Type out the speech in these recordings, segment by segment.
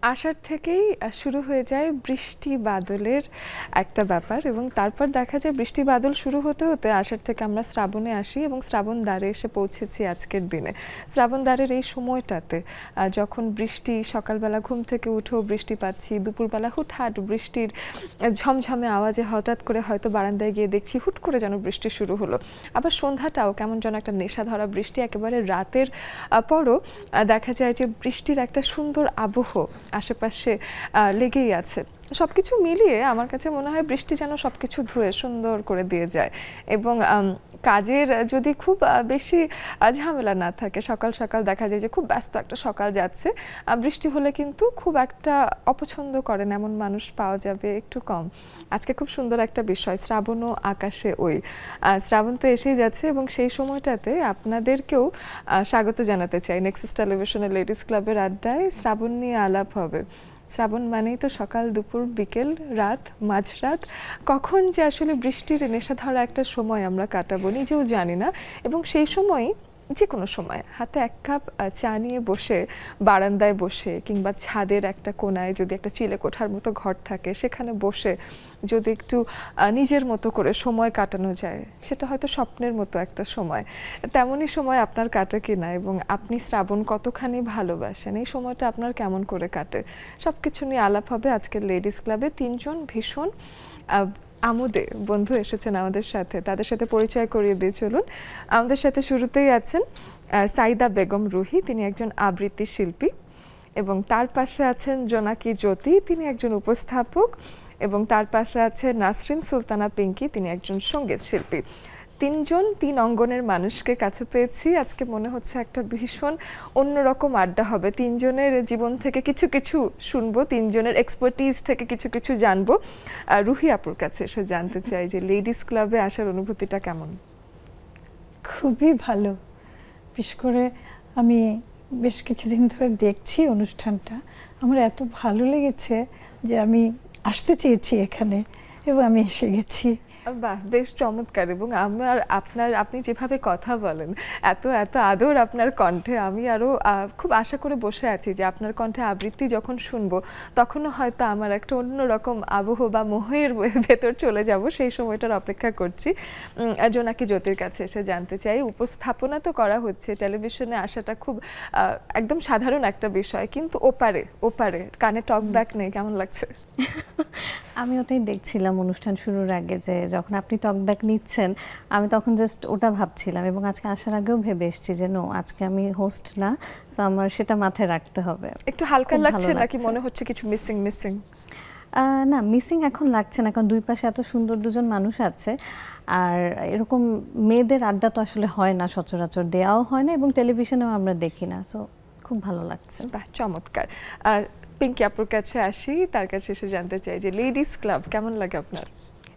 আষাঢ় থেকেই শুরু হয়ে যায় বৃষ্টি বাদলের একটা ব্যাপার এবং তারপর দেখা যায় বৃষ্টি বাদল শুরু হতে হতে আষাঢ় থেকে আমরা শ্রাবণে আসি এবং শ্রাবণ দ্বারে এসে পৌঁছেছি আজকের দিনে। শ্রাবণ দ্বারের এই সময়টাতে যখন বৃষ্টি, সকালবেলা ঘুম থেকে উঠেও বৃষ্টি পাচ্ছি, দুপুরবেলা হুটহাট বৃষ্টির ঝমঝমে আওয়াজে হঠাৎ করে হয়তো বারান্দায় গিয়ে দেখছি হুট করে যেন বৃষ্টি শুরু হলো। আবার সন্ধ্যাটাও কেমন যেন একটা নেশা ধরা বৃষ্টি, একেবারে রাতের পরও দেখা যায় যে বৃষ্টির একটা সুন্দর আবহ আশেপাশে লেগেই আছে। সবকিছু মিলিয়ে আমার কাছে মনে হয় বৃষ্টি যেন সবকিছু ধুয়ে সুন্দর করে দিয়ে যায় এবং কাজের যদি খুব বেশি ঝামেলা না থাকে, সকাল সকাল দেখা যায় যে খুব ব্যস্ত একটা সকাল যাচ্ছে, বৃষ্টি হলে কিন্তু খুব একটা অপছন্দ করেন এমন মানুষ পাওয়া যাবে একটু কম। আজকে খুব সুন্দর একটা বিষয়, শ্রাবণ ও আকাশে ওই। শ্রাবণ তো এসেই যাচ্ছে এবং সেই সময়টাতে আপনাদেরকেও স্বাগত জানাতে চাই। নেক্সাস টেলিভিশনের লেডিস ক্লাবের আড্ডায় শ্রাবণ নিয়ে আলাপ হবে। শ্রাবণ মানেই তো সকাল, দুপুর, বিকেল, রাত, মাঝরাত, কখন যে আসলে বৃষ্টির নেশা ধরা একটা সময় আমরা কাটাবো নিজেও জানি না। এবং সেই সময়ই যে কোনো সময় হাতে এক কাপ চা নিয়ে বসে বারান্দায় বসে কিংবা ছাদের একটা কোনায় যদি একটা চিলে কোঠার মতো ঘর থাকে সেখানে বসে যদি একটু নিজের মতো করে সময় কাটানো যায়, সেটা হয়তো স্বপ্নের মতো একটা সময়। তেমনই সময় আপনার কাটে কিনা এবং আপনি শ্রাবণ কতখানি ভালোবাসেন, এই সময়টা আপনার কেমন করে কাটে, সব কিছু নিয়ে আলাপ হবে আজকের লেডিস ক্লাবে। তিনজন ভীষণ আমোদে বন্ধু এসেছেন আমাদের সাথে, তাদের সাথে পরিচয় করিয়ে দিয়ে চলুন। আমাদের সাথে শুরুতেই আছেন সাইদা বেগম রুহি, তিনি একজন আবৃত্তি শিল্পী, এবং তার পাশে আছেন জোনাকি জ্যোতি, তিনি একজন উপস্থাপক, এবং তার পাশে আছে নাসরিন সুলতানা পিঙ্কি, তিনি একজন সঙ্গীত শিল্পী। তিনজন তিন অঙ্গনের মানুষকে কাছে পেয়েছি আজকে, মনে হচ্ছে একটা ভীষণ অন্যরকম আড্ডা হবে। তিনজনের জীবন থেকে কিছু কিছু শুনবো, তিনজনের এক্সপার্টিজ থেকে কিছু কিছু জানবো। রুহি আপুর কাছে এসে জানতে চাই যে লেডিস ক্লাবে আসার অনুভূতিটা কেমন? খুবই ভালো। বিশেষ করে আমি বেশ কিছুদিন ধরে দেখছি অনুষ্ঠানটা, আমার এত ভালো লেগেছে যে আমি আসতে চেয়েছি এখানে এবং আমি এসে গেছি। বাহ, বেশ চমৎকার। এবং আপনি যেভাবে কথা বলেন, এত এত আদর আপনার কণ্ঠে, আমি আরো খুব আশা করে বসে আছি যে আপনার কণ্ঠে আবৃত্তি যখন শুনবো তখনও হয়তো আমার একটা অন্যরকম আবহ বা মোহের ভেতর চলে যাব, সেই সময়টার অপেক্ষা করছি। জোনাকি জ্যোতির কাছে এসে জানতে চাই, উপস্থাপনা তো করা হচ্ছে, টেলিভিশনে আসাটা খুব একদম সাধারণ একটা বিষয়, কিন্তু ওপারে ওপারে কানে টক ব্যাক নেই, কেমন লাগছে? আমি ওটাই দেখছিলাম অনুষ্ঠান শুরুর আগে, যে যখন আপনি টকব্যাক নিচ্ছেন আমি তখন জাস্ট ওটা ভাবছিলাম এবং আজকে আসার আগেও ভেবে এসেছি যে নো, আজকে আমি হোস্ট না, সো আমার সেটা মাথায় রাখতে হবে। একটু হালকা লাগছে নাকি মনে হচ্ছে কিছু মিসিং? না, মিসিং এখন লাগছে না, কারণ দুই পাশে এত সুন্দর দুজন মানুষ আছে, আর এরকম মেয়েদের আড্ডা তো আসলে হয় না সচরাচর, দেওয়াও হয় না এবং টেলিভিশনেও আমরা দেখি না, সো খুব ভালো লাগছে। বাহ, চমৎকার। আর পিঙ্কি আপুর কাছে আসি, তার কাছে এসে জানতে চাই যে লেডিস ক্লাব কেমন লাগে আপনার?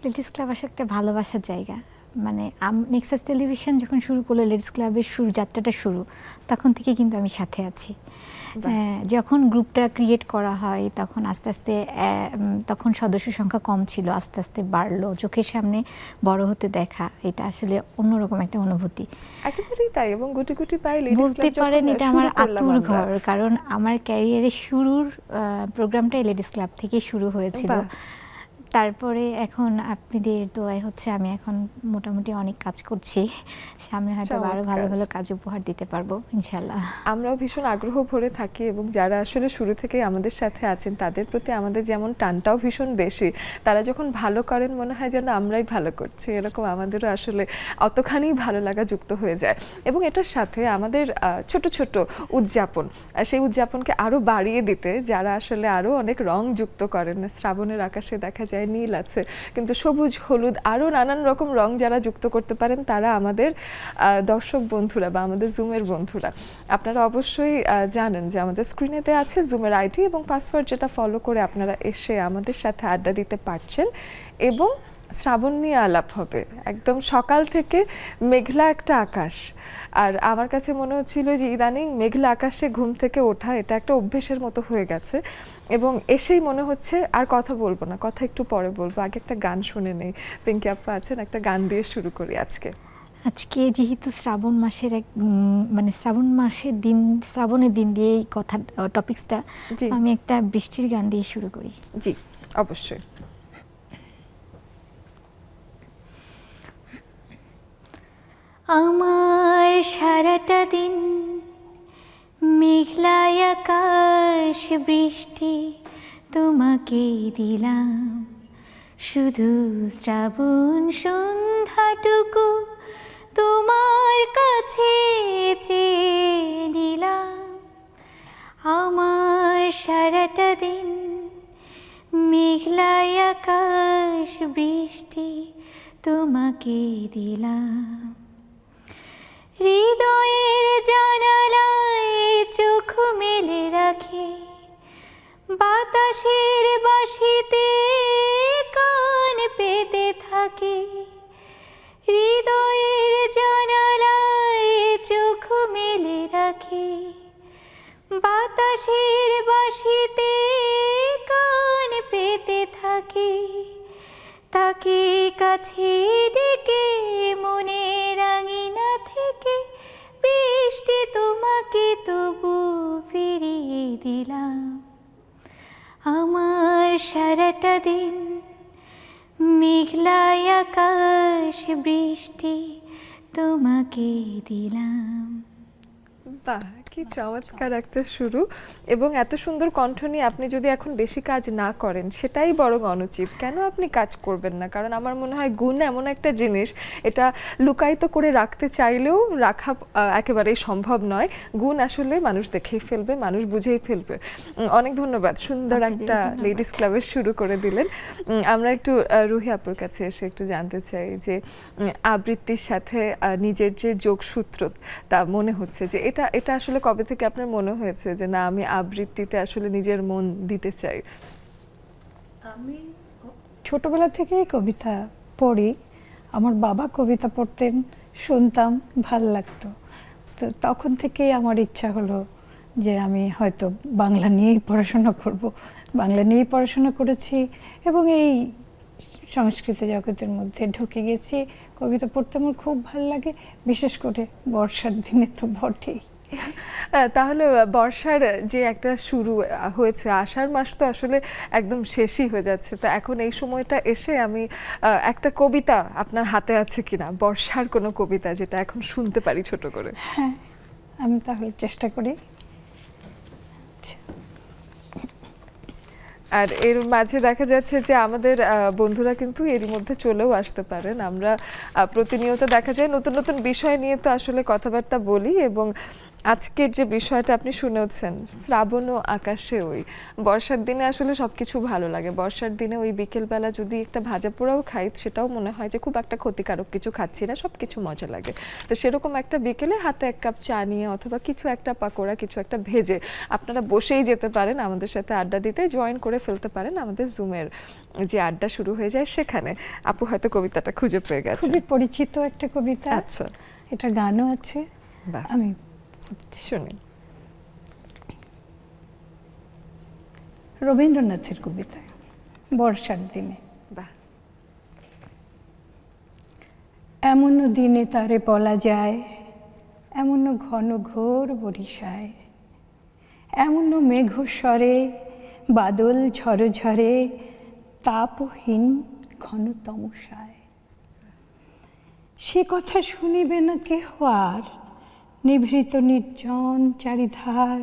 লেডিস ক্লাব আসলে একটা ভালোবাসার জায়গা। মানে নেক্সাস টেলিভিশন যখন শুরু করলো লেডিস ক্লাবের যাত্রাটা শুরু, তখন থেকে কিন্তু আমি সাথে আছি। যখন গ্রুপটা ক্রিয়েট করা হয় তখন আস্তে আস্তে তখন সদস্য সংখ্যা কম ছিল, আস্তে আস্তে বাড়লো, চোখের সামনে বড় হতে দেখা, এটা আসলে অন্যরকম একটা অনুভূতি। একেবারেই তাই। এবং গুটি গুটি পাই বলতে পারেন এটা আমার আতুর ঘর, কারণ আমার ক্যারিয়ারের শুরুর প্রোগ্রামটাই লেডিস ক্লাব থেকে শুরু হয়েছিল। তারপরে এখন আপনাদের দোয়ায় হচ্ছে আমি এখন মোটামুটি অনেক কাজ করছি, সামনে হয়তো আরো ভালো ভালো কাজ উপহার দিতে পারবো ইনশাল্লাহ। আমরাও ভীষণ আগ্রহ ভরে থাকি এবং যারা আসলে শুরু থেকে আমাদের সাথে আছেন তাদের প্রতি আমাদের যেমন টানটাও ভীষণ বেশি, তারা যখন ভালো করেন মনে হয় যেন আমরাই ভালো করছি, এরকম আমাদেরও আসলে অতখানি ভালো লাগা যুক্ত হয়ে যায়। এবং এটার সাথে আমাদের ছোট ছোট উদযাপন, সেই উদযাপনকে আরো বাড়িয়ে দিতে যারা আসলে আরো অনেক রং যুক্ত করেন। শ্রাবণের আকাশে দেখা যায় নীল আছে, কিন্তু সবুজ, হলুদ, আরো নানান রকম রং যারা যুক্ত করতে পারেন তারা আমাদের দর্শক বন্ধুরা বা আমাদের জুমের বন্ধুরা। আপনারা অবশ্যই জানেন যে আমাদের স্ক্রিনেতে আছে জুমের আইডি এবং পাসওয়ার্ড, যেটা ফলো করে আপনারা এসে আমাদের সাথে আড্ডা দিতে পারছেন। এবং শ্রাবণ নিয়ে আলাপ হবে, একদম সকাল থেকে মেঘলা একটা আকাশ, আর আমার কাছে মনে হচ্ছিল যে ইদানিং মেঘলা আকাশে ঘুম থেকে ওঠা এটা একটা অভ্যেসের মতো হয়ে গেছে এবং এসেই মনে হচ্ছে আর কথা বলবো না, কথা একটু পরে বলবো, আগে একটা গান শুনে নেই। পিঙ্কি আপা আছেন, একটা গান দিয়ে শুরু করি আজকে। আজকে যেহেতু শ্রাবণ মাসের মানে শ্রাবণ মাসের দিন, শ্রাবণের দিন দিয়ে এই কথা টপিকসটা, আমি একটা বৃষ্টির গান দিয়ে শুরু করি। জি অবশ্যই। আমার সারাটা দিন মেঘলা আকাশ বৃষ্টি তোমাকে দিলাম, শুধু শ্রাবণ সন্ধ্যাটুকু তোমার কাছে চেয়ে নিলাম। আমার সারাটা দিন মেঘলা আকাশ বৃষ্টি তোমাকে দিলাম, হৃদয়ের জানালায় চোখ মেলে রাখে বাতাসের বাঁশিতে কান পেতে থাকে, হৃদয়ের জানালায় চোখ মেলে রাখে বাতাসের বাঁশিতে কান পেতে থাকে, তাকে কাছে ডেকে মনের আঙিনা থেকে বৃষ্টি তোমাকে তবু ফিরিয়ে দিলাম। আমার সারাটা দিন মেঘলা আকাশ বৃষ্টি তোমাকে দিলাম। বাহ, কি চমৎকার একটা শুরু। এবং এত সুন্দর কণ্ঠ নিয়ে আপনি যদি এখন বেশি কাজ না করেন সেটাই বরং অনুচিত। কেন আপনি কাজ করবেন না? কারণ আমার মনে হয় গুণ এমন একটা জিনিস, এটা লুকায়িত করে রাখতে চাইলেও রাখা একেবারেই সম্ভব নয়। গুণ আসলে মানুষ দেখেই ফেলবে, মানুষ বুঝেই ফেলবে। অনেক ধন্যবাদ, সুন্দর একটা লেডিস ক্লাবের শুরু করে দিলেন। আমরা একটু রুহি আপুর কাছে এসে একটু জানতে চাই যে আবৃত্তির সাথে নিজের যে যোগসূত্র তা মনে হচ্ছে যে এটা আসলে কবে থেকে আপনার মনে হয়েছে যে না আমি আবৃত্তিতে আসলে নিজের মন দিতে চাই? আমি ছোটবেলা থেকেই কবিতা পড়ি, আমার বাবা কবিতা পড়তেন, শুনতাম, ভাল লাগতো। তো তখন থেকেই আমার ইচ্ছা হলো যে আমি হয়তো বাংলা নিয়েই পড়াশোনা করব। বাংলা নিয়েই পড়াশোনা করেছি এবং এই সংস্কৃত জগতের মধ্যে ঢুকে গেছি। কবিতা পড়তে আমার খুব ভালো লাগে, বিশেষ করে বর্ষার দিনে তো বটেই। তাহলে বর্ষার যে একটা শুরু হয়েছে, আষাঢ় মাস তো আসলে একদম শেষই হয়ে যাচ্ছে, তো এখন এই সময়টা এসে আমি একটা কবিতা আপনার হাতে আছে কিনা, বর্ষার কোনো কবিতা যেটা এখন শুনতে পারি ছোট করে? হ্যাঁ, আমি তাহলে চেষ্টা করি। আর এর মাঝে দেখা যাচ্ছে যে আমাদের বন্ধুরা কিন্তু এর মধ্যে চলেও আসতে পারেন। আমরা প্রতিনিয়ত দেখা যায় নতুন নতুন বিষয় নিয়ে তো আসলে কথাবার্তা বলি, এবং আজকের যে বিষয়টা আপনি শুনেছেন, শ্রাবণ ও আকাশে ওই, বর্ষার দিনে আসলে সবকিছু ভালো লাগে। বর্ষার দিনে ওই বিকেলবেলা যদি একটা ভাজা পোড়াও খাই, সেটাও মনে হয় যে খুব একটা ক্ষতিকারক কিছু খাচ্ছি না, সবকিছু মজা লাগে। তো সেরকম একটা বিকেলে হাতে এক কাপ চা নিয়ে অথবা কিছু একটা পাকোড়া, কিছু একটা ভেজে আপনারা বসেই যেতে পারেন, আমাদের সাথে আড্ডা দিতে জয়েন করে ফেলতে পারেন। আমাদের জুমের যে আড্ডা শুরু হয়ে যায় সেখানে। আপু হয়তো কবিতাটা খুঁজে পেয়ে গেছে। খুবই পরিচিত একটা কবিতা। আচ্ছা, এটা গানও আছে, আমি শুনি। রবীন্দ্রনাথের কবিতা, বর্ষার দিনে। এমনও দিনে তারে বলা যায়, এমনও ঘন ঘোর বরিশায়, এমনও মেঘস্বরে বাদল ঝরে ঝরে, তাপহীন ঘন তমসায়। সে কথা শুনিবে না কেহ আর, নিভৃত নির্জন চারিধার,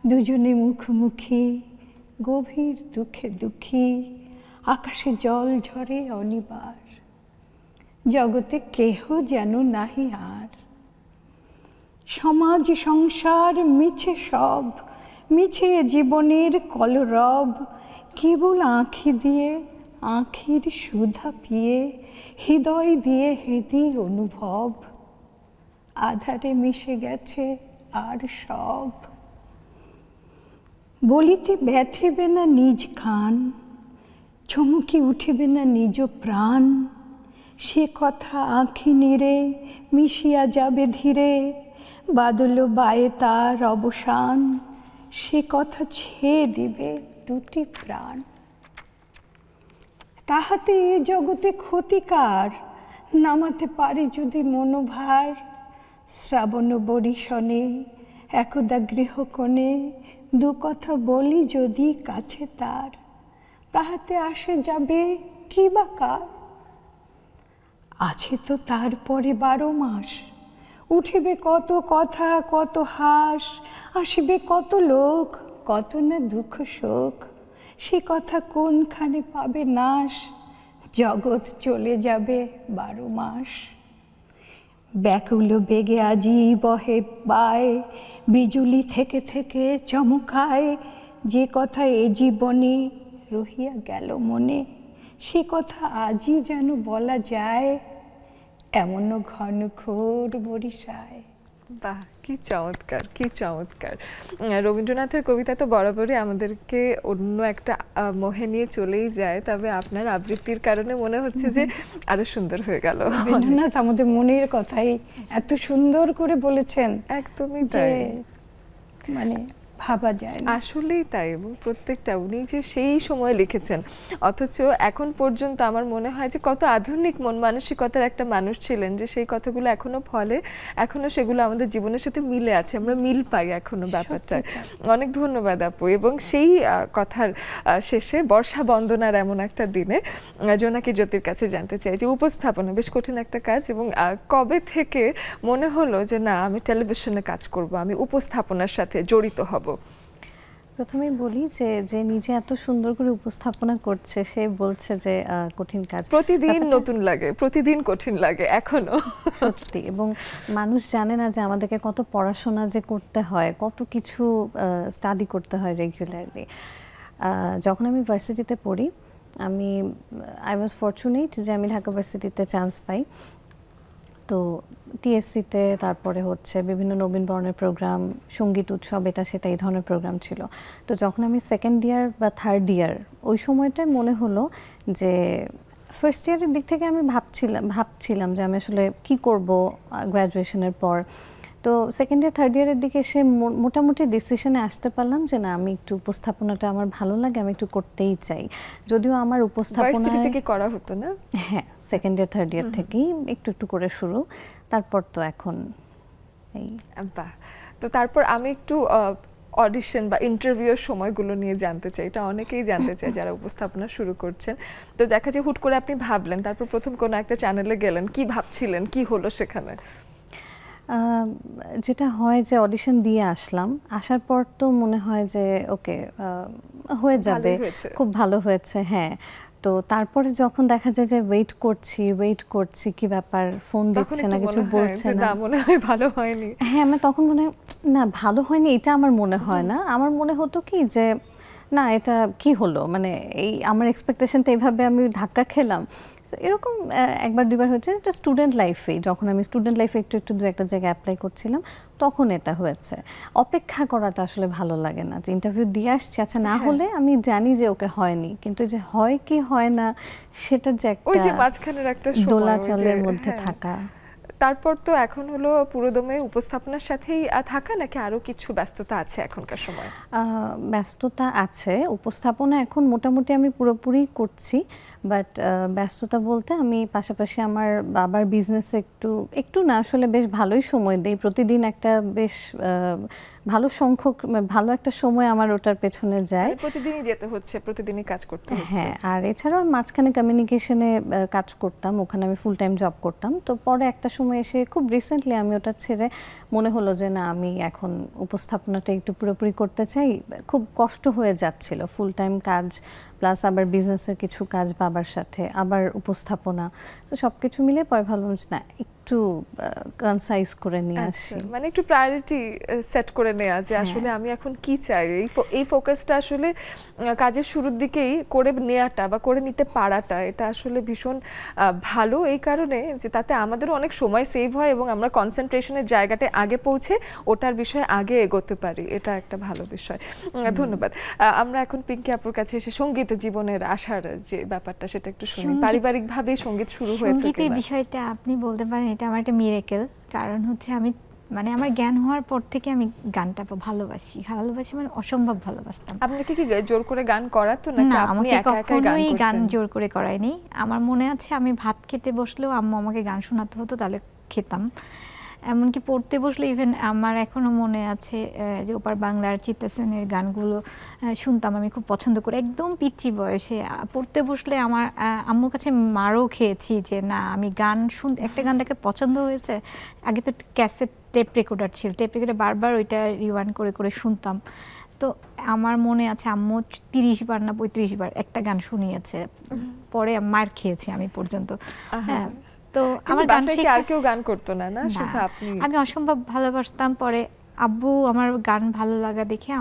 দুজনে মুখোমুখি গভীর দুঃখে দুঃখী, আকাশে জল ঝরে অনিবার, জগতে কেহ যেন নাহি আর। সমাজ সংসার মিছে সব, মিছে জীবনের কলরব, কেবল আঁখি দিয়ে আঁখির সুধা পিয়ে, হৃদয় দিয়ে হৃদি অনুভব, আধারে মিশে গেছে আর সব। বলিতে ব্যথিবে না নিজ কান, চমকি উঠিবে না নিজ প্রাণ, সে কথা আঁখি নিরে মিশিয়া যাবে ধীরে, বাদল বায়ে তার অবসান, সে কথা ছেয়ে দিবে দুটি প্রাণ। তাহাতে এ জগতে ক্ষতিকার, নামাতে পারি যদি মনোভার, শ্রাবণ বরিশনে একদা গৃহকোণে দু কথা বলি যদি কাছে তার, তাহাতে আসে যাবে কি বা কার। আছে তো তারপরে 12 মাস, উঠিবে কত কথা কত হাস, আসিবে কত লোক কত না দুঃখ শোক, সে কথা কোনখানে পাবে নাশ, জগৎ চলে যাবে 12 মাস। ব্যাকুল বেগে আজি বহে পায়, বিজুলি থেকে থেকে চমকায়, যে কথা এ জীবনে রহিয়া গেল মনে, সে কথা আজই যেন বলা যায়, এমন ঘন ঘোর বরিশায়। বাহ, কি চমৎকার, কি চমৎকার। রবীন্দ্রনাথের কবিতা তো বরাবরই আমাদেরকে অন্য একটা মোহে নিয়ে চলেই যায়, তবে আপনার আবৃত্তির কারণে মনে হচ্ছে যে আরো সুন্দর হয়ে গেল। রবীন্দ্রনাথ আমাদের মনের কথাই এত সুন্দর করে বলেছেন, একদমই যে তাই, মানে ভাবা যায় না। আসলেই তাই। এবং প্রত্যেকটা উনি যে সেই সময় লিখেছেন, অথচ এখন পর্যন্ত আমার মনে হয় যে কত আধুনিক মন মানসিকতার একটা মানুষ ছিলেন, যে সেই কথাগুলো এখনো ফলে, এখনো সেগুলো আমাদের জীবনের সাথে মিলে আছে, আমরা মিল পাই এখনো ব্যাপারটা। অনেক ধন্যবাদ আপু। এবং সেই কথার শেষে বর্ষা বন্দনার এমন একটা দিনে জোনাকি জ্যোতির কাছে জানতে চাই যে উপস্থাপনা বেশ কঠিন একটা কাজ, এবং কবে থেকে মনে হলো যে না আমি টেলিভিশনে কাজ করব, আমি উপস্থাপনার সাথে জড়িত হব? প্রথমেই বলি যে যে নিজে এত সুন্দর করে উপস্থাপনা করছে, সে বলছে যে কঠিন কাজ। প্রতিদিন নতুন লাগে, প্রতিদিন কঠিন লাগে এখনো, সত্যি। এবং মানুষ জানে না যে আমাদেরকে কত পড়াশোনা যে করতে হয়, কত কিছু স্টাডি করতে হয় রেগুলারলি। যখন আমি ভার্সিটিতে পড়ি, আই ওয়াজ ফরচুনেট যে আমি ঢাকা ভার্সিটিতে চান্স পাই। তো টিএসসিতে তারপরে হচ্ছে বিভিন্ন নবীন বরণের প্রোগ্রাম, সঙ্গীত উৎসব, এটা সেটা এই ধরনের প্রোগ্রাম ছিল। তো যখন আমি সেকেন্ড ইয়ার বা থার্ড ইয়ার, ওই সময়টায় মনে হলো যে ফার্স্ট ইয়ারের দিক থেকে আমি ভাবছিলাম যে আমি আসলে কি করব গ্র্যাজুয়েশনের পর। তো সেকেন্ড ইয়ার থার্ড ইয়ারের দিকে এসে মোটামুটি ডিসিশনে আসতে পারলাম যে না, আমি একটু উপস্থাপনাটা আমার ভালো লাগে, আমি একটু করতেই চাই। যদিও আমার উপস্থাপনা থেকে করা হতো না, হ্যাঁ সেকেন্ড ইয়ার থার্ড ইয়ার থেকেই একটু একটু করে শুরু, তারপর তো এখন এই। বাহ। তো তারপর আমি একটু অডিশন বা ইন্টারভিউর সময়গুলো নিয়ে জানতে চাই, এটা অনেকেই জানতে চায় যারা উপস্থাপনা শুরু করছেন। তো দেখা যায় হুট করে আপনি ভাবলেন, তারপর প্রথম কোনো একটা চ্যানেলে গেলেন, কি ভাবছিলেন, কি হলো সেখানে? যেটা হয় যে অডিশন দিয়ে আসলাম, আসার পর তো মনে হয় যে ওকে হয়ে যাবে, খুব ভালো হয়েছে, হ্যাঁ। তো তারপরে যখন দেখা যায় যে ওয়েট করছি কি ব্যাপার, ফোন দিচ্ছে না, কিছু বলছে না, মনে হয় ভালো হয়নি। হ্যাঁ, আমার তখন মনে হয় না ভালো হয়নি, এটা আমার মনে হয় না। আমার মনে হতো কি যে না এটা কি হলো, মানে এই আমার এক্সপেকটেশনটা এইভাবে আমি ধাক্কা খেলাম। এরকম একবার দুবার হয়েছে। এটা স্টুডেন্ট লাইফে, যখন আমি স্টুডেন্ট লাইফে একটু দু একটা জায়গায় অ্যাপ্লাই করছিলাম, তখন এটা হয়েছে। অপেক্ষা করাটা আসলে ভালো লাগে না, যে ইন্টারভিউ দিয়ে আসছি, আচ্ছা না হলে আমি জানি যে ওকে হয়নি, কিন্তু যে হয় কি হয় না সেটা যে একটা মাঝখানের একটা দোলাচলের মধ্যে থাকা। তারপর তো এখন হলো পুরোদমে উপস্থাপনার সাথেই থাকা, নাকি আরো কিছু ব্যস্ততা আছে এখনকার সময়? ব্যস্ততা আছে, উপস্থাপনা এখন মোটামুটি আমি পুরোপুরি করছি, বাট ব্যস্ততা বলতে আমি পাশাপাশি আমার বাবার বিজনেসে একটু না আসলে বেশ ভালোই সময় দিই। প্রতিদিন একটা বেশ ভালো সংখ্যক, ভালো একটা সময় আমার ওটার পেছনে যায়। প্রতিদিনই যেতে হচ্ছে, প্রতিদিনই কাজ করতে হচ্ছে। হ্যাঁ, আর এছাড়াও মাঝখানে কমিউনিকেশনে কাজ করতাম, ওখানে আমি ফুল টাইম জব করতাম। তো পরে একটা সময় এসে খুব রিসেন্টলি আমি ওটা ছেড়ে মনে হলো যে না, আমি এখন উপস্থাপনাটা একটু পুরোপুরি করতে চাই। খুব কষ্ট হয়ে যাচ্ছিল, ফুল টাইম কাজ প্লাস আবার বিজনেসের কিছু কাজ বাবার সাথে, আবার উপস্থাপনা, তো সবকিছু মিলে পরে ভাবলাম যে না একটু কনসাইজ করে নিয়ে আসি, মানে একটু প্রায়োরিটি সেট করে নেওয়া যে আসলে আমি এখন কি চাই। এই ফোকাসটা আসলে কাজের শুরুর দিকেই করে নেওয়াটা বা করে নিতে পারাটা, এটা আসলে ভীষণ ভালো, এই কারণে যে তাতে আমাদেরও অনেক সময় সেভ হয় এবং আমরা কনসেন্ট্রেশনের জায়গাটা আগে পৌঁছে ওটার বিষয়ে আগে এগোতে পারি, এটা একটা ভালো বিষয়। ধন্যবাদ। আমরা এখন পিঙ্কি আপুর কাছে এসে সঙ্গীত জীবনের আসার যে ব্যাপারটা সেটা একটু শুনি। পারিবারিকভাবে সঙ্গীত শুরু হয়েছে? সঙ্গীতের বিষয়টা আপনি বলতে পারেন এটা আমার একটা মিরাকেল, কারণ হচ্ছে আমি মানে আমার জ্ঞান হওয়ার পর থেকে আমি গানটা ভালোবাসি মানে অসম্ভব ভালোবাসতাম। আপনাকে কি জোর করে গান করাতো নাকি না, আপনি আমাকে একা একা গান কখনোই গান করতেন? জোর করে করায়নি। আমার মনে আছে আমি ভাত খেতে বসলেও আম্মু আমাকে গান শোনাতে হতো, তাহলে খেতাম। এমনকি পড়তে বসলে ইভেন আমার এখনো মনে আছে যে ওপার বাংলার চিত্রা সেনের গানগুলো শুনতাম আমি খুব পছন্দ করে, একদম পিচ্চি বয়সে। পড়তে বসলে আমার আম্মুর কাছে মারও খেয়েছি যে না আমি গান একটা গান দেখে পছন্দ হয়েছে, আগে তো ক্যাসেট টেপ রেকর্ডার ছিল, টেপ রেকর্ডে বারবার ওইটা রিওয়াইন্ড করে করে শুনতাম। তো আমার মনে আছে আম্মু 30 বার না 35 বার একটা গান শুনিয়েছে, পরে মার খেয়েছি আমি পর্যন্ত। হ্যাঁ, তো আমার গান শেখা আর কেউ গান করতো না, না শুধু আপনি? আমি অসম্ভব ভালোবাসতাম। পরে আব্বু আমার গান ভালো লাগা দেখে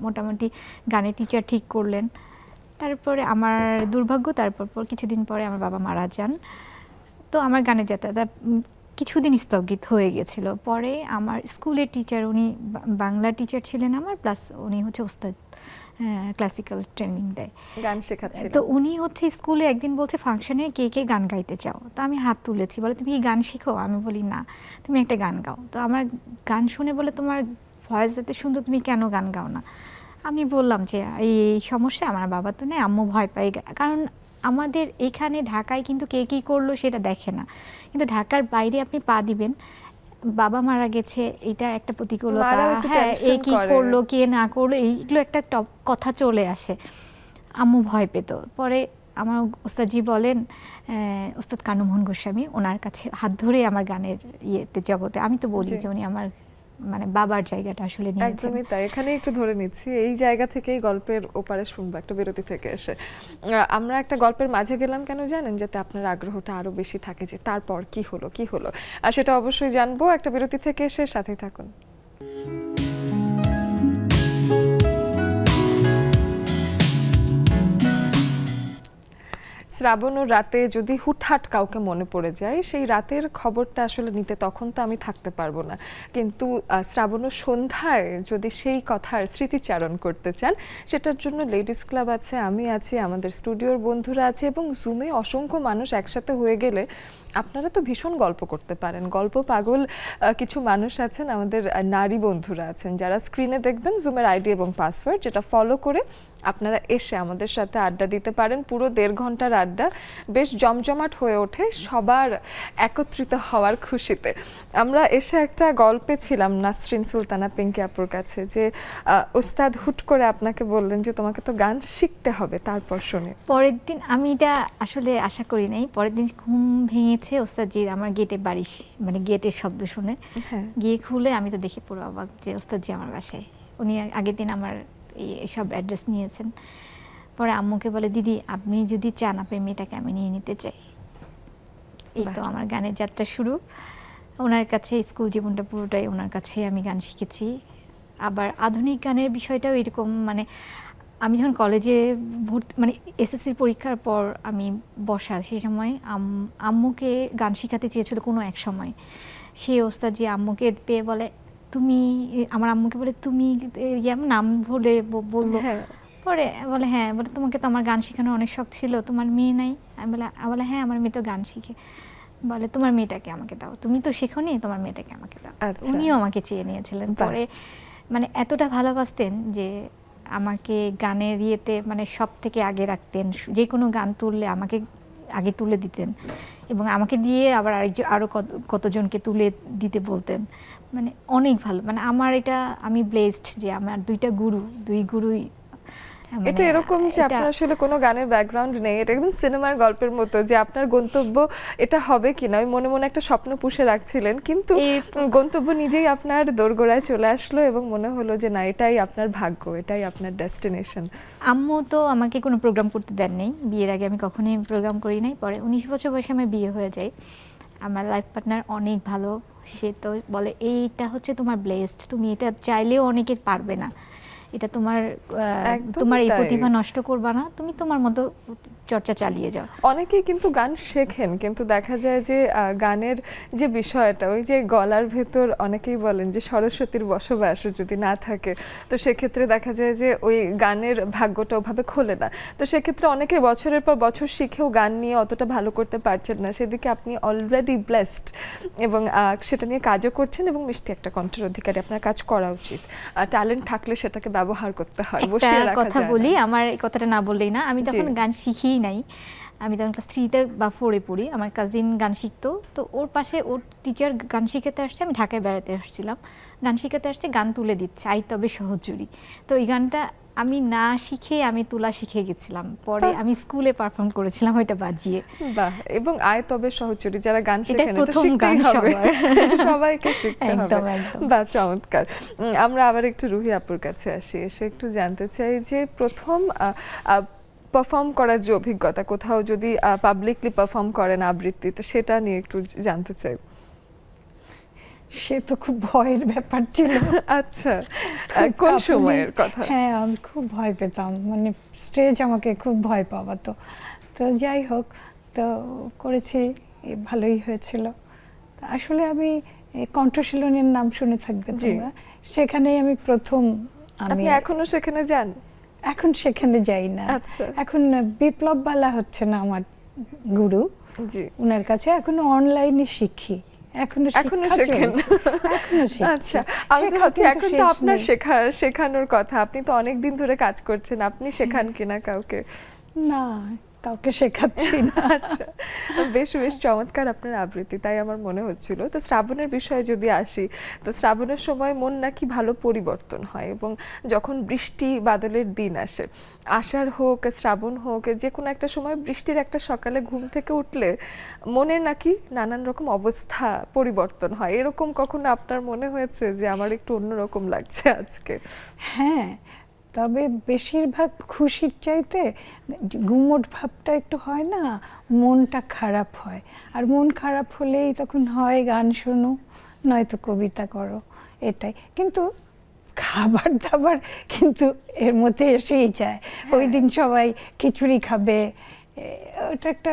মোটামুটি গানের টিচার ঠিক করলেন। তারপরে আমার দুর্ভাগ্য, তারপর কিছুদিন পরে আমার বাবা মারা যান। তো আমার গানের যাত্রাটা কিছুদিন স্থগিত হয়ে গেছিল। পরে আমার স্কুলের টিচার, উনি বাংলা টিচার ছিলেন আমার, প্লাস উনি হচ্ছে ওস্তাদ, ক্লাসিক্যাল ট্রেনিং দেয়, গান শেখাচ্ছিলেন। তো উনি হচ্ছে স্কুলে একদিন বলছে ফাংশনে কে কে গান গাইতে চাও, তো আমি হাত তুলেছি, বলে তুমি কি গান শেখো? আমি বলি না, তুমি একটা গান গাও। তো আমার গান শুনে বলে তোমার ভয়েস এত সুন্দর, তুমি কেন গান গাও না? আমি বললাম যে এই সমস্যা, আমার বাবা তো নেই, আম্মু ভয় পাই, কারণ আমাদের এখানে ঢাকায় কিন্তু কে কী করলো সেটা দেখে না, কিন্তু ঢাকার বাইরে আপনি পা দিবেন, বাবা মারা গেছে, এটা একটা প্রতিকূলতা, হ্যাঁ এ কি করলো কে না করলো, এইগুলো একটা কথা চলে আসে। আম্মু ভয় পেত। পরে আমার ওস্তাদজি বলেন, ওস্তাদ কানুমোহন গোস্বামী, ওনার কাছে হাত ধরে আমার গানের ইয়েতে জগতে, আমি তো বলি যে উনি আমার মানে বাবার জায়গাটা আসলে নিয়েছেন। একদমই তাই। এখানে একটু ধরে নিচ্ছি, এই জায়গা থেকেই গল্পের ওপারে শুনবো একটা বিরতি থেকে এসে। আমরা একটা গল্পের মাঝে গেলাম কেন জানেন? যাতে আপনার আগ্রহটা আরো বেশি থাকে যে তারপর কি হলো, আর সেটা অবশ্যই জানবো একটা বিরতি থেকে এসে, সাথেই থাকুন। শ্রাবণ ও রাতে যদি হুটহাট কাউকে মনে পড়ে যায়, সেই রাতের খবরটা আসলে নিতে তখন তো আমি থাকতে পারবো না, কিন্তু শ্রাবণ ও সন্ধ্যায় যদি সেই কথার স্মৃতিচারণ করতে চান, সেটার জন্য লেডিস ক্লাব আছে, আমি আছি, আমাদের স্টুডিওর বন্ধুরা আছে, এবং জুমে অসংখ্য মানুষ একসাথে হয়ে গেলে আপনারা তো ভীষণ গল্প করতে পারেন। গল্প পাগল কিছু মানুষ আছেন, আমাদের নারী বন্ধুরা আছেন, যারা স্ক্রিনে দেখবেন জুমের আইডি এবং পাসওয়ার্ড, যেটা ফলো করে আপনারা এসে আমাদের সাথে আড্ডা দিতে পারেন। পুরো 1.5 ঘন্টার আড্ডা বেশ জমজমাট হয়ে ওঠে সবার একত্রিত হওয়ার খুশিতে। আমরা এসে একটা গল্পে ছিলাম নাসরিন সুলতানা পিঙ্কি আপুর কাছে, যে ওস্তাদ হুট করে আপনাকে বললেন যে তোমাকে তো গান শিখতে হবে, তারপর শুনে পরের দিন, আমি এটা আসলে আশা করি নাই, পরের দিন ঘুম ভেঙেছে ওস্তাদজির আমার গেটে, বাড়ি মানে গেটের শব্দ শুনে গিয়ে খুলে আমি তো দেখে পুরো অবাক যে ওস্তাদজি আমার বাসায়। উনি আগের দিন আমার সব অ্যাড্রেস নিয়েছেন। পরে আম্মুকে বলে, দিদি আপনি যদি চান আপনার মেয়েটাকে আমি নিয়ে নিতে চাই। এই তো আমার গানের যাত্রা শুরু। ওনার কাছে স্কুল জীবনটা পুরোটাই ওনার কাছে আমি গান শিখেছি। আবার আধুনিক গানের বিষয়টাও এরকম, মানে আমি যখন কলেজে ভর্তি, মানে এসএসসির পরীক্ষার পর আমি বসা, সেই সময় আম্মুকে গান শেখাতে চেয়েছিল কোনো এক সময়। সেই ওস্তাদ যে আম্মুকে পেয়ে বলে, তুমি, আমার আম্মুকে বলে তুমি নাম ভুলে বললো, পরে বলে হ্যাঁ, বলে তোমাকে তো আমার গান শেখানোর অনেক শখ ছিল, তোমার মেয়ে নাই? আমি বলে হ্যাঁ আমার মেয়ে তো গান শিখে। বলে তোমার মেয়েটাকে আমাকে দাও, তুমি তো শেখোনি, তোমার মেয়েটাকে আমাকে দাও। উনিও আমাকে চেয়ে নিয়েছিলেন। পরে মানে এতটা ভালোবাসতেন যে আমাকে গানের ইয়েতে মানে সব থেকে আগে রাখতেন, যে কোনো গান তুললে আমাকে আগে তুলে দিতেন, এবং আমাকে দিয়ে আবার আরও কতজনকে তুলে দিতে বলতেন। মানে অনেক ভালো, মানে আমার এটা, আমি ব্লেসড যে আমার দুই গুরুই। এটা এরকম যে আপনার আসলে কোনো গানের ব্যাকগ্রাউন্ড নেই, এটা একদম সিনেমার গল্পের মতো, যে আপনার গন্তব্য এটা হবে কিনা ওই মনে মনে একটা স্বপ্ন পুষে রাখছিলেন, কিন্তু গন্তব্য নিজেই আপনার দোরগোড়ায় চলে আসলো এবং মনে হলো যে না, এটাই আপনার ভাগ্য, এটাই আপনার ডেস্টিনেশন। আম্মু তো আমাকে কোনো প্রোগ্রাম করতে দেন নেই, বিয়ের আগে আমি কখনোই প্রোগ্রাম করি নাই। পরে 19 বছর বয়সে আমার বিয়ে হয়ে যায়। আমার লাইফ পার্টনার অনেক ভালো, সে তো বলে এইটা হচ্ছে তোমার ব্লেসড, তুমি এটা চাইলেও অনেকে পারবে না, এটা তোমার একদমই তোমার এই তাই। প্রতিভা নষ্ট করবা না, তুমি তোমার মতো চর্চা চালিয়ে যাও। অনেকেই কিন্তু গান শেখেন, কিন্তু দেখা যায় যে গানের যে বিষয়টা, ওই যে গলার ভেতর অনেকেই বলেন যে সরস্বতীর বসবাস যদি না থাকে, তো সেক্ষেত্রে দেখা যায় যে ওই গানের ভাগ্যটা ওভাবে খোলে না। তো সেক্ষেত্রে অনেকে বছরের পর বছর শিখেও গান নিয়ে অতটা ভালো করতে পারছেন না, সেদিকে আপনি অলরেডি ব্লেসড এবং সেটা নিয়ে কাজও করছেন এবং মিষ্টি একটা কণ্ঠের অধিকারী। আপনার কাজ করা উচিত, ট্যালেন্ট থাকলে সেটাকে ব্যবহার করতে হয়, বসিয়ে একটা রাখা কথা যায় বলি, না। আমার এই কথাটা না বললেই না, আমি তখন গান শিখিই নাই, আমি তখন ক্লাস 3-তে বা 4-এ পড়ি। আমার কাজিন গান শিখতো, তো ওর পাশে ওর টিচার গান শিখাতে আসছে, আমি ঢাকায় বেড়াতে আসছিলাম, গান শিখাতে আসছে, গান তুলে দিচ্ছে আই তবে সহচুরি। তো এই গানটা আমি না শিখে আমি তুলা শিখে গেছিলাম, পরে আমি স্কুলে পারফর্ম করেছিলাম ওইটা বাজিয়ে। বাহ, এবং আয় তবে সহচরী যারা গান এটা শেখেন, এটা প্রথম গান শিখতেই হবে, সবার। সবাইকে শিখতে হবে। একদম একদম। বাহ, চমৎকার। আমরা আবার একটু রুহি আপুর কাছে আসি, এসে একটু জানতে চাই যে প্রথম পারফর্ম করার যে অভিজ্ঞতা, কোথাও যদি পাবলিকলি পারফর্ম করেন আবৃত্তি, তো সেটা নিয়ে একটু জানতে চাই। সে তো খুব ভয়ের ব্যাপার ছিল। আচ্ছা, খুব কোন কাঁপুনি। সময়ের কথা? হ্যাঁ, আমি খুব ভয় পেতাম, মানে স্টেজ আমাকে খুব ভয় পাওয়াতো। তো যাই হোক, তো করেছি, ভালোই হয়েছিল। তো আসলে আমি কণ্ঠশীলনের নাম শুনে থাকবে জি। তোমরা, সেখানেই আমি প্রথম। আমি আপনি এখনো সেখানে যান? এখন সেখানে যাই না, আচ্ছা, এখন বিপ্লব বালা হচ্ছে না আমার গুরু, জি। ওনার কাছে এখন অনলাইনে শিখি, এখনো শেখেন? এখনো শিখছি। আচ্ছা, আমি তো শেখা ভাবছি কিন্তু এখন তো শেষ আপনার নেই। শেখানোর কথা, আপনি তো অনেক দিন ধরে কাজ করছেন, আপনি শেখান কিনা কাউকে? না, কাউকে শেখাচ্ছি না। আচ্ছা, বেশ বেশ চমৎকার আপনার আবৃত্তি, তাই আমার মনে হচ্ছিল। তো শ্রাবণের বিষয়ে যদি আসি, তো শ্রাবণের সময় মন নাকি ভালো পরিবর্তন হয়, এবং যখন বৃষ্টি বাদলের দিন আসে, আষাঢ় হোক শ্রাবণ হোক, যে কোনো একটা সময় বৃষ্টির একটা সকালে ঘুম থেকে উঠলে মনের নাকি নানান রকম অবস্থা পরিবর্তন হয়। এরকম কখনো আপনার মনে হয়েছে যে আমার একটু অন্যরকম লাগছে আজকে? হ্যাঁ, তবে বেশিরভাগ খুশির চাইতে গুমোট ভাবটা একটু হয় না, মনটা খারাপ হয়। আর মন খারাপ হলেই তখন হয় গান শোনো, নয়তো কবিতা করো, এটাই। কিন্তু খাবার দাবার কিন্তু এর মধ্যে এসেই যায়। ওই দিন সবাই খিচুড়ি খাবে, ওটা একটা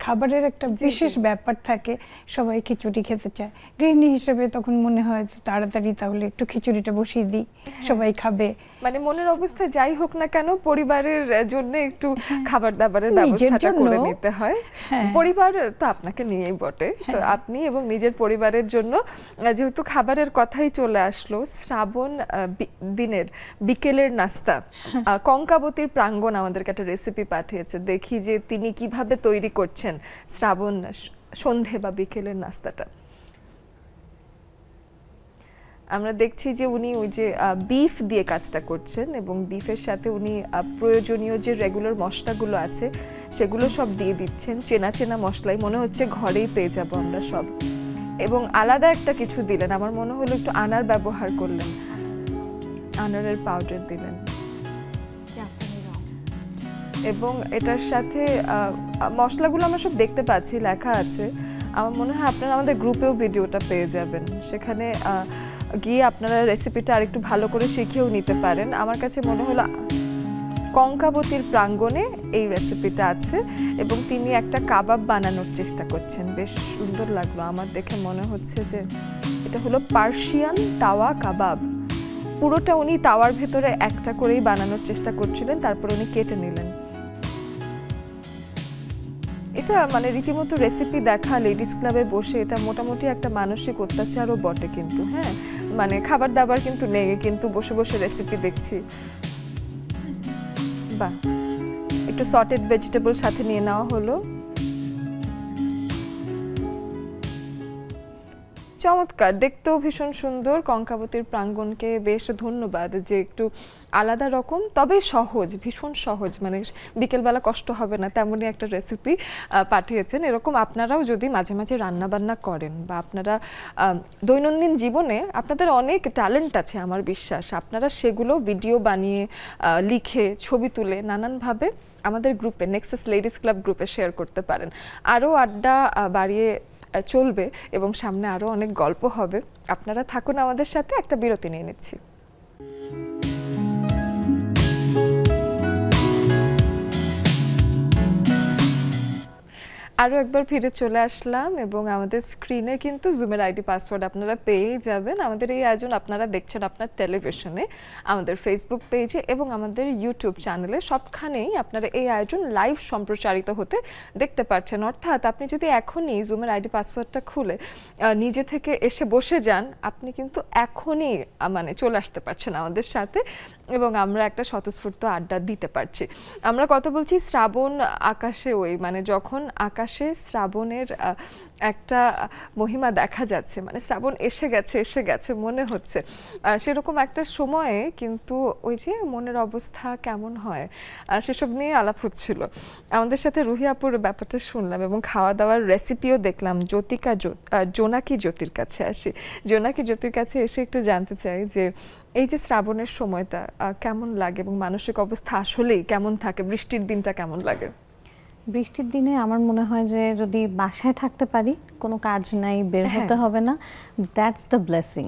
খাবারের একটা বিশেষ ব্যাপার থাকে, সবাই খিচুড়ি খেতে চায়। গৃহিণী হিসেবে তখন মনে হয় তাড়াতাড়ি তাহলে একটু খিচুড়িটা বসিয়ে দিই, সবাই খাবে। মানে মনের অবস্থা যাই হোক না কেন, পরিবারের জন্য একটু খাবার দাবারের নিজের ব্যবস্থাটা করে জন্য। নিতে হয়। হ্যাঁ। পরিবার তো আপনাকে নিয়েই বটে, তো আপনি এবং নিজের পরিবারের জন্য, যেহেতু খাবারের কথাই চলে আসলো, শ্রাবণ দিনের বিকেলের নাস্তা, কঙ্কাবতীর প্রাঙ্গণ আমাদেরকে একটা রেসিপি পাঠিয়েছে, দেখি যে তিনি কিভাবে তৈরি করছেন শ্রাবণ সন্ধে বা বিকেলের নাস্তাটা। আমরা দেখছি যে উনি ওই যে বিফ দিয়ে কাজটা করছেন, এবং বিফের সাথে উনি প্রয়োজনীয় যে রেগুলার মশলাগুলো আছে সেগুলো সব দিয়ে দিচ্ছেন, চেনা চেনা মশলাই, মনে হচ্ছে ঘরেই পেয়ে যাব আমরা সব। এবং আলাদা একটা কিছু দিলেন, আমার মনে হলো একটু আনার ব্যবহার করলেন, আনারের পাউডার দিলেন, এবং এটার সাথে মশলাগুলো আমরা সব দেখতে পাচ্ছি, লেখা আছে। আমার মনে হয় আপনারা আমাদের গ্রুপেও ভিডিওটা পেয়ে যাবেন, সেখানে গিয়ে আপনারা রেসিপিটা আরেকটু ভালো করে শিখেও নিতে পারেন। আমার কাছে মনে হলো কঙ্কাবতীর প্রাঙ্গণে এই রেসিপিটা আছে, এবং তিনি একটা কাবাব বানানোর চেষ্টা করছেন, বেশ সুন্দর লাগলো আমার দেখে। মনে হচ্ছে যে এটা হলো পার্সিয়ান তাওয়া কাবাব। পুরোটা উনি তাওয়ার ভেতরে একটা করেই বানানোর চেষ্টা করছিলেন, তারপর উনি কেটে নিলেন। এটা মানে রীতিমতো রেসিপি দেখা লেডিস ক্লাবে বসে, এটা মোটামুটি একটা মানসিক অত্যাচারও বটে কিন্তু। হ্যাঁ, মানে খাবার দাবার কিন্তু নেই, কিন্তু বসে বসে রেসিপি দেখছি। বাহ, একটু সটেড ভেজিটেবল সাথে নিয়ে নেওয়া হলো, চমৎকার, দেখতেও ভীষণ সুন্দর। কঙ্কাবতীর প্রাঙ্গণকে বেশ ধন্যবাদ যে একটু আলাদা রকম, তবে সহজ, ভীষণ সহজ, মানে বিকেলবেলা কষ্ট হবে না তেমনই একটা রেসিপি পাঠিয়েছেন। এরকম আপনারাও যদি মাঝে মাঝে রান্না বান্না করেন, বা আপনারা দৈনন্দিন জীবনে আপনাদের অনেক ট্যালেন্ট আছে আমার বিশ্বাস, আপনারা সেগুলো ভিডিও বানিয়ে, লিখে, ছবি তুলে নানানভাবে আমাদের গ্রুপে, নেক্সাস লেডিস ক্লাব গ্রুপে শেয়ার করতে পারেন। আরও আড্ডা বাড়িয়ে চলবে এবং সামনে আরও অনেক গল্প হবে। আপনারা থাকুন আমাদের সাথে, একটা বিরতি নিয়ে নিচ্ছি। আরও একবার ফিরে চলে আসলাম এবং আমাদের স্ক্রিনে কিন্তু জুমের আইডি পাসওয়ার্ড আপনারা পেয়েই যাবেন। আমাদের এই আয়োজন আপনারা দেখছেন আপনার টেলিভিশনে, আমাদের ফেসবুক পেজে এবং আমাদের ইউটিউব চ্যানেলে, সবখানেই আপনারা এই আয়োজন লাইভ সম্প্রচারিত হতে দেখতে পাচ্ছেন। অর্থাৎ আপনি যদি এখনই জুমের আইডি পাসওয়ার্ডটা খুলে নিজে থেকে এসে বসে যান, আপনি কিন্তু এখনই মানে চলে আসতে পারছেন আমাদের সাথে এবং আমরা একটা স্বতঃস্ফূর্ত আড্ডা দিতে পারছি। আমরা কথা বলছি শ্রাবণ আকাশে, ওই মানে যখন আকাশে শ্রাবণের একটা মহিমা দেখা যাচ্ছে, মানে শ্রাবণ এসে গেছে মনে হচ্ছে, সেরকম একটা সময়ে কিন্তু ওই যে মনের অবস্থা কেমন হয় সেসব নিয়ে আলাপ হচ্ছিল। আমাদের সাথে রুহি আপুর ব্যাপারটা শুনলাম এবং খাওয়া দাওয়ার রেসিপিও দেখলাম। জোনাকি জ্যোতির কাছে আসি। জোনাকি জ্যোতির কাছে এসে একটু জানতে চাই যে এই যে শ্রাবণের সময়টা কেমন লাগে এবং মানসিক অবস্থা আসলেই কেমন থাকে, বৃষ্টির দিনটা কেমন লাগে? বৃষ্টির দিনে আমার মনে হয় যে যদি বাসায় থাকতে পারি, কোনো কাজ নাই, বের হতে হবে না, দ্যাটস দ্য ব্লেসিং।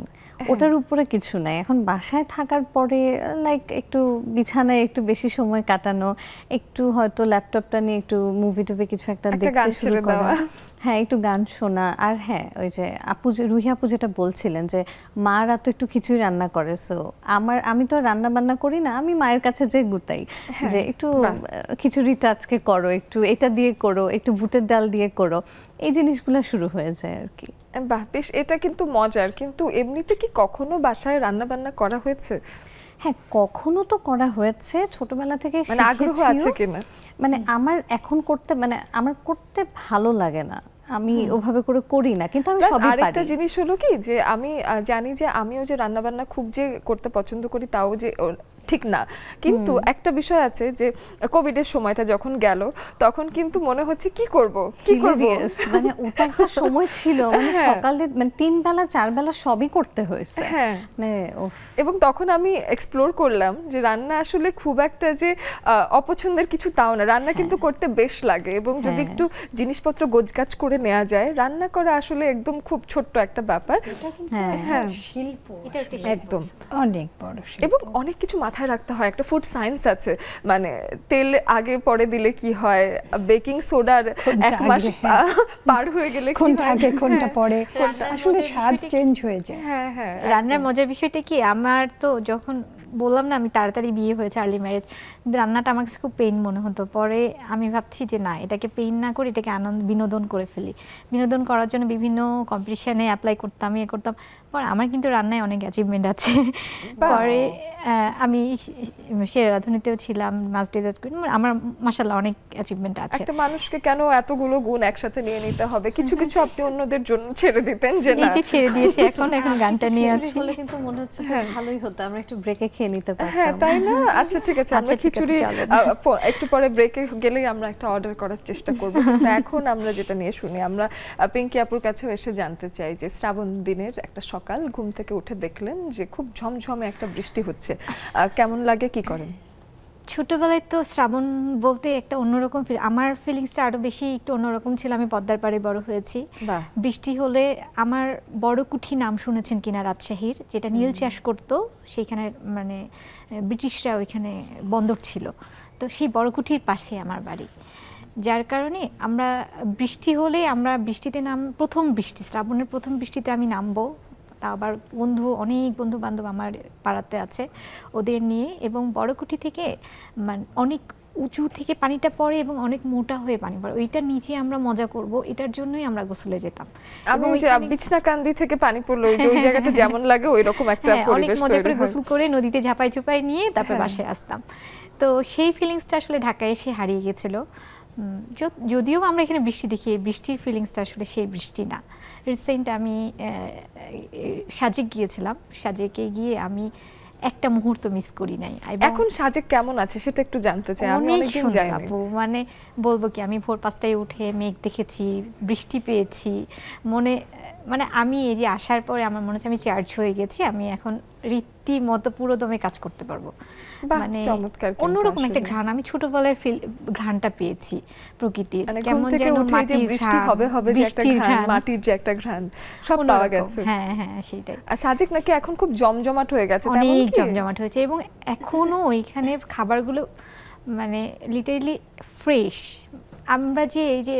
ওটার উপরে কিছু নাই। এখন বাসায় থাকার পরে লাইক একটু বিছানায় একটু বেশি সময় কাটানো, একটু হয়তো ল্যাপটপটা নিয়ে একটু মুভি টুভি কিছু একটা দেখতে শুরু করা, হ্যাঁ একটু গান শোনা। আর হ্যাঁ ওই যে রুহি আপু যেটা বলছিলেন যে মারা তো একটু খিচুড়ি রান্না করে, সো আমি তো রান্না বান্না করি না, আমি মায়ের কাছে যে গুতাই যে একটু খিচুড়িটা আজকে করো, একটু এটা দিয়ে করো, একটু বুটের ডাল দিয়ে করো, এই জিনিসগুলো শুরু হয়ে যায় আর কি। বাহ, বেশ, এটা কিন্তু মজার। কিন্তু এমনিতে কি কখনো বাসায় রান্না বান্না করা হয়েছে? হ্যাঁ, কখনো তো করা হয়েছে, ছোটবেলা থেকে মানে আগ্রহ আছে কিনা? মানে আমার এখন করতে, মানে আমার করতে ভালো লাগে না, আমি ওভাবে করে করি না, কিন্তু আমি সবই পারি। আরেকটা জিনিস হলো কি যে আমি জানি যে আমিও যে রান্না বান্না খুব যে করতে পছন্দ করি তাও যে ঠিক না, কিন্তু একটা বিষয় আছে যে কোভিডের সময়টা যখন গেল তখন কিন্তু মনে হচ্ছে কি করব মানে ওটা একটা সময় ছিল, মানে সকালে মানে 3 বেলা 4 বেলা সবই করতে হয়েছে। হ্যাঁ, এবং তখন আমি এক্সপ্লোর করলাম যে রান্না আসলে খুব একটা যে অপছন্দের কিছু তাও না, রান্না কিন্তু করতে বেশ লাগে এবং যদি একটু জিনিসপত্র গোছগাছ করে নেওয়া যায়, রান্না করা আসলে একদম খুব ছোট্ট একটা ব্যাপার। হ্যাঁ, শিল্প, এটা একটা একদম অনেক বড় শিল্প এবং অনেক কিছু মাথায় রাখতে হয়। একটা ফুড সায়েন্স আছে, মানে তেল আগে পরে দিলে কি হয়, বেকিং সোডার 1 মাস পার হয়ে গেলে কোনটা আগে কোনটা পরে, আসলে স্বাদ চেঞ্জ হয়ে যায়। হ্যাঁ হ্যাঁ, রান্নার মজার বিষয়টা কি, আমার তো যখন বললাম না আমি তাড়াতাড়ি বিয়ে হয়েছে, আর্লি ম্যারেজ, রান্নাটা আমার কাছে খুব পেইন মনে হতো। পরে আমি ভাবছি যে না, এটাকে পেইন না করে এটাকে বিনোদন করে ফেলি। বিনোদন করার জন্য বিভিন্ন কম্পিটিশনে অ্যাপ্লাই করতাম, করতাম। পরে আমার কিন্তু রান্নায় অনেক অ্যাচিভমেন্ট আছে। পরে আমি সেরা রাঁধুনিতেও ছিলাম, মাস ডেজার্ট করি, আমার মাশাআল্লাহ অনেক অ্যাচিভমেন্ট আছে। একটা মানুষকে কেন এতগুলো গুণ একসাথে নিয়ে নিতে হবে? কিছু কিছু আপনি অন্যদের জন্য ছেড়ে দিতেন, যে না নিজে ছেড়ে দিয়েছি, এখন গানটা নিয়ে আছি। কিন্তু মনে হচ্ছে যে ভালোই হতো, আমরা একটু ব্রেকে খেয়ে নিতে পারতাম। হ্যাঁ তাই না? আচ্ছা ঠিক আছে, আমরা খিচুড়ি একটু পরে ব্রেকে গেলেই আমরা একটা অর্ডার করার চেষ্টা করব। এখন আমরা যেটা নিয়ে শুনি, আমরা পিঙ্কি আপুর কাছেও এসে জানতে চাই যে শ্রাবণ দিনের একটা সকাল, ঘুম থেকে উঠে দেখলেন যে খুব ঝমঝমে একটা বৃষ্টি হচ্ছে, কেমন লাগে, কি করেন? ছোটবেলায় তো শ্রাবণ বলতে একটা অন্যরকম আমার ফিলিংসটা আরো বেশি একটু অন্যরকম ছিল। আমি পদ্মার পাড়ে বড় হয়েছি। বৃষ্টি হলে আমার বড় কুঠি নাম শুনেছেন কিনা রাজশাহীর, যেটা নীল চাষ করতো, সেইখানে মানে ব্রিটিশরা ওইখানে বন্দর ছিল, তো সেই বড় কুঠির পাশে আমার বাড়ি। যার কারণে আমরা বৃষ্টি হলে আমরা বৃষ্টিতে প্রথম বৃষ্টি, শ্রাবণের প্রথম বৃষ্টিতে আমি নামবো, তা আবার অনেক বন্ধু বান্ধব আমার পাড়াতে আছে, ওদের নিয়ে, এবং বড়কুঠি থেকে মানে অনেক উঁচু থেকে পানিটা পড়ে এবং অনেক মোটা হয়ে পানি পড়ে, ওইটার নিচে আমরা মজা করব, এটার জন্যই আমরা গোসলে যেতাম। আমি ওই যে বিছনাকান্দি থেকে পানি পড়লো, ওই জায়গাটা যেমন লাগে ওই রকম একটা পরিবেশ, অনেক মজা করে গোসল করে নদীতে ঝাপাই নিয়ে তারপর বাসায় আসতাম। তো সেই ফিলিংসটা আসলে ঢাকায় এসে হারিয়ে গেছিল। যদিও আমরা এখানে বৃষ্টি দেখি, বৃষ্টির ফিলিংসটা আসলে সেই বৃষ্টি না। রিসেন্ট আমি সাজেক গিয়েছিলাম, সাজেকে গিয়ে আমি একটা মুহূর্ত মিস করি নাই। এখন সাজেক কেমন আছে সেটা একটু জানতে চাই, আমি অনেকদিন যাইনি। মানে বলবো কি, আমি ভোর 5টায় উঠে মেঘ দেখেছি, বৃষ্টি পেয়েছি, মানে আমি এই যে আসার পরে আমার মনে হচ্ছে আমি চার্জ হয়ে গেছি, আমি এখন রীতিমতো পুরো দমে কাজ করতে পারবো। মানে অন্যরকম একটা ঘ্রাণ, আমি ছোটবেলার ঘ্রাণটা পেয়েছি প্রকৃতির, কেমন যেন মাটির বৃষ্টি হবে যে একটা ঘ্রাণ, মাটির যে একটা ঘ্রাণ, সব পাওয়া গেছে। হ্যাঁ হ্যাঁ, সেটাই। আর সাজেক নাকি এখন খুব জমজমাট হয়ে গেছে, অনেক জমজমাট হয়েছে, এবং এখনো ওইখানে খাবারগুলো মানে লিটারালি ফ্রেশ, আমরা যে এই যে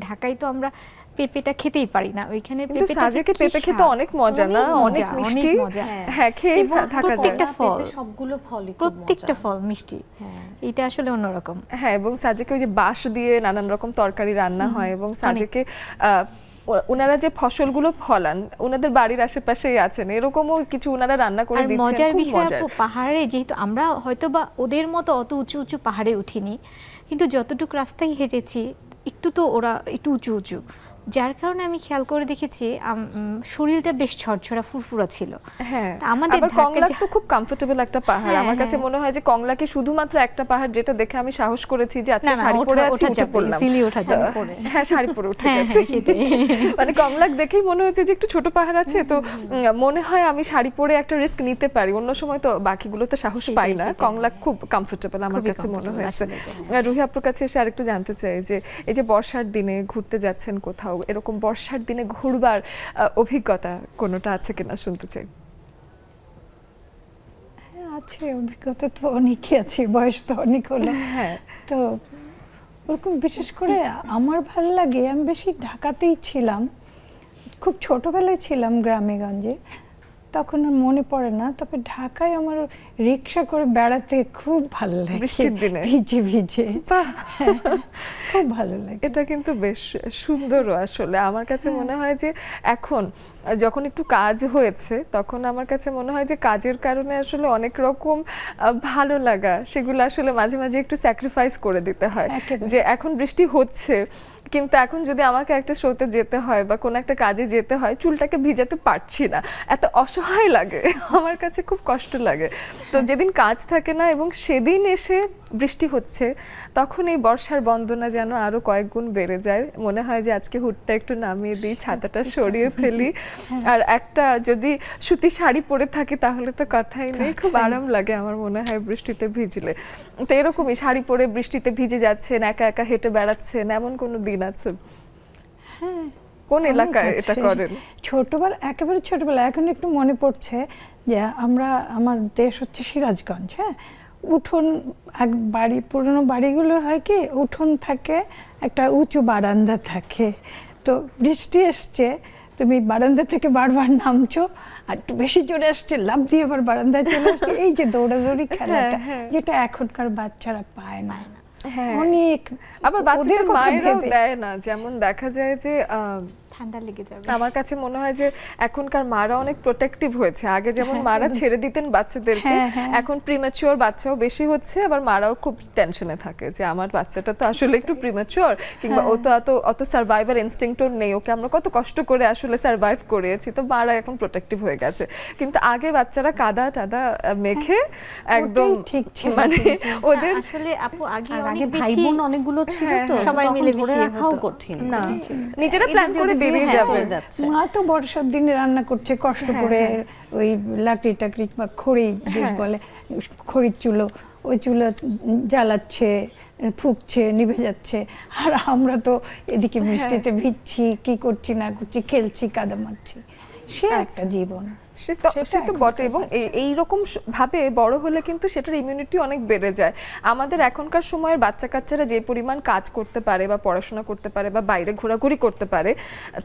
ঢাকায় তো আমরা পেঁপেটা খেতেই পারি না, ওইখানে পেঁপেটা সাজেকে পেঁপে খেতে অনেক মজা না, অনেক মিষ্টি, হ্যাঁ খেয়ে থাকা যায়। প্রত্যেকটা ফল, সবগুলো ফলই প্রত্যেকটা ফল মিষ্টি, এটা আসলে অন্যরকম। হ্যাঁ, এবং সাজেকে ওই যে বাঁশ দিয়ে নানান রকম তরকারি রান্না হয়, এবং সাজেকে ওনারা যে ফসলগুলো ফলান ওনাদের বাড়ির আশেপাশেই আছেন, এরকমও কিছু ওনারা রান্না করে দিচ্ছেন। মজার বিষয় আপু, পাহাড়ে যেহেতু আমরা হয়তো বা ওদের মতো অত উঁচু উঁচু পাহাড়ে উঠিনি, কিন্তু যতটুকু রাস্তায় হেঁটেছি একটু তো ওরা একটু উঁচু উঁচু, যার কারণে আমি খেয়াল করে দেখেছি শরীরটা বেশ ঝরঝরা ফুরফুরা ছিল। হ্যাঁ, আমাদের কংলা তো খুব কমফোর্টেবল একটা পাহাড়। আমার কাছে মনে হয় যে কংলা কি শুধুমাত্র একটা পাহাড় যেটা দেখে আমি সাহস করেছি যে আজকে শাড়ি পরে আছি, উঠে পড়লাম। হ্যাঁ, শাড়ি পরে উঠে গেছি। মানে কংলা দেখেই মনে হচ্ছে যে একটু ছোট পাহাড় আছে, তো মনে হয় আমি শাড়ি পরে একটা রিস্ক নিতে পারি, অন্য সময় তো বাকিগুলোতে সাহস পাই না। কংলা খুব কমফোর্টেবল আমার কাছে মনে হয়েছে। রুহি আপুর কাছে এসে আরেকটু জানতে চাই যে এই যে বর্ষার দিনে ঘুরতে যাচ্ছেন কোথাও, এরকম বর্ষার দিনে ঘুরবার অভিজ্ঞতা কোনোটা আছে কিনা শুনতে চাই। হ্যাঁ আছে, অভিজ্ঞতা তো অনেকই আছে, বয়স তো অনেক হলো। হ্যাঁ, তো ওরকম বিশেষ করে আমার ভালো লাগে, আমি বেশি ঢাকাতেই ছিলাম, খুব ছোটবেলায় ছিলাম গ্রামে গঞ্জে, তখন আর মনে পড়ে না। তবে ঢাকায় আমার রিক্সা করে বেড়াতে খুব ভালো লাগে, বৃষ্টির দিনে ভিজে ভিজে, খুব ভালো লাগে। এটা কিন্তু বেশ সুন্দরও আসলে। আমার কাছে মনে হয় যে এখন যখন একটু কাজ হয়েছে তখন আমার কাছে মনে হয় যে কাজের কারণে আসলে অনেক রকম ভালো লাগা সেগুলো আসলে মাঝে মাঝে একটু স্যাক্রিফাইস করে দিতে হয়। যে এখন বৃষ্টি হচ্ছে, কিন্তু এখন যদি আমাকে একটা শোতে যেতে হয় বা কোনো একটা কাজে যেতে হয়, চুলটাকে ভিজাতে পারছি না, এত অসহায় লাগে, আমার কাছে খুব কষ্ট লাগে। তো যেদিন কাজ থাকে না এবং সেদিন এসে বৃষ্টি হচ্ছে, তখন এই বর্ষার বন্দনা যেন আরো কয়েক গুণ বেড়ে যায়। মনে হয় যে আজকে হুডটা একটু নামিয়ে দিই, ছাতাটা সরিয়ে ফেলি, আর একটা যদি সুতি শাড়ি পরে থাকি তাহলে তো কথাই নেই, খুব আরাম লাগে আমার মনে হয় বৃষ্টিতে ভিজলে। তো এরকমই শাড়ি পরে বৃষ্টিতে ভিজে যাচ্ছেন, একা একা হেঁটে বেড়াচ্ছেন, এমন কোনো দিন আছে? হ্যাঁ, কোন এলাকায় এটা করেন? ছোটবেলা, একেবারে ছোটবেলা, এখন একটু মনে পড়ছে যে আমার দেশ হচ্ছে সিরাজগঞ্জ। হ্যাঁ, উঠোন, এক বাড়ি, পুরনো বাড়িগুলো হয় কি উঠোন থাকে, একটা উঁচু বারান্দা থাকে, তো বৃষ্টি এসছে, তুমি বারান্দা থেকে বারবার নামছো, আর একটু বেশি জোরে আসছে লাফ দিয়ে আবার বারান্দায় চলে আসছে, এই যে দৌড়াদৌড়ি খেলাটা, যেটা এখনকার বাচ্চারা পায় না। অনেক, আবার বাচ্চাদের মায়েরাও দেয় না, যেমন দেখা যায় যে ঠান্ডা লেগে যাবে। আমার কাছে মনে হয় যে এখনকার মারা অনেক প্রোটেক্টিভ হয়েছে। আগে যেমন মারা ছেড়ে দিতেন বাচ্চাদেরকে, এখন প্রিম্যাচিওর বাচ্চাও বেশি হচ্ছে, আবার মারাও খুব টেনশনে থাকে যে আমার বাচ্চাটা তো আসলে একটু প্রিম্যাচিওর, কিংবা ও তো অত সার্ভাইভার ইনস্টিংক্টও নেই, ওকে আমরা কত কষ্ট করে আসলে সার্ভাইভ করেছি, তো মারা এখন প্রোটেক্টিভ হয়ে গেছে। কিন্তু আগে বাচ্চারা কাদা টাদা মেখে একদম ঠিক ছিল, মানে ওদের আসলে আপু আগে অনেক ভাই বোন অনেকগুলো ছিল, তো সবাই মিলে বেশি রাখাও কঠিন না, নিজেরা প্ল্যান করে বেরিয়ে যাবে। মা তো বর্ষার দিনে রান্না করছে কষ্ট করে, ওই লাকড়ি টাকড়ি বা খড়ি যে বলে, খড়ির চুলো, ওই চুলো জ্বালাচ্ছে, ফুঁকছে, নিভে যাচ্ছে, আর আমরা তো এদিকে বৃষ্টিতে ভিজছি, কি করছি না করছি, খেলছি, কাদা মাখছি, সে একটা জীবন। সে তো বটে, এবং এইরকম ভাবে বড় হলে কিন্তু সেটার ইমিউনিটি অনেক বেড়ে যায়। আমাদের এখনকার সময়ের বাচ্চা কাচ্চারা যে পরিমাণ কাজ করতে পারে বা পড়াশোনা করতে পারে বা বাইরে ঘোরাঘুরি করতে পারে,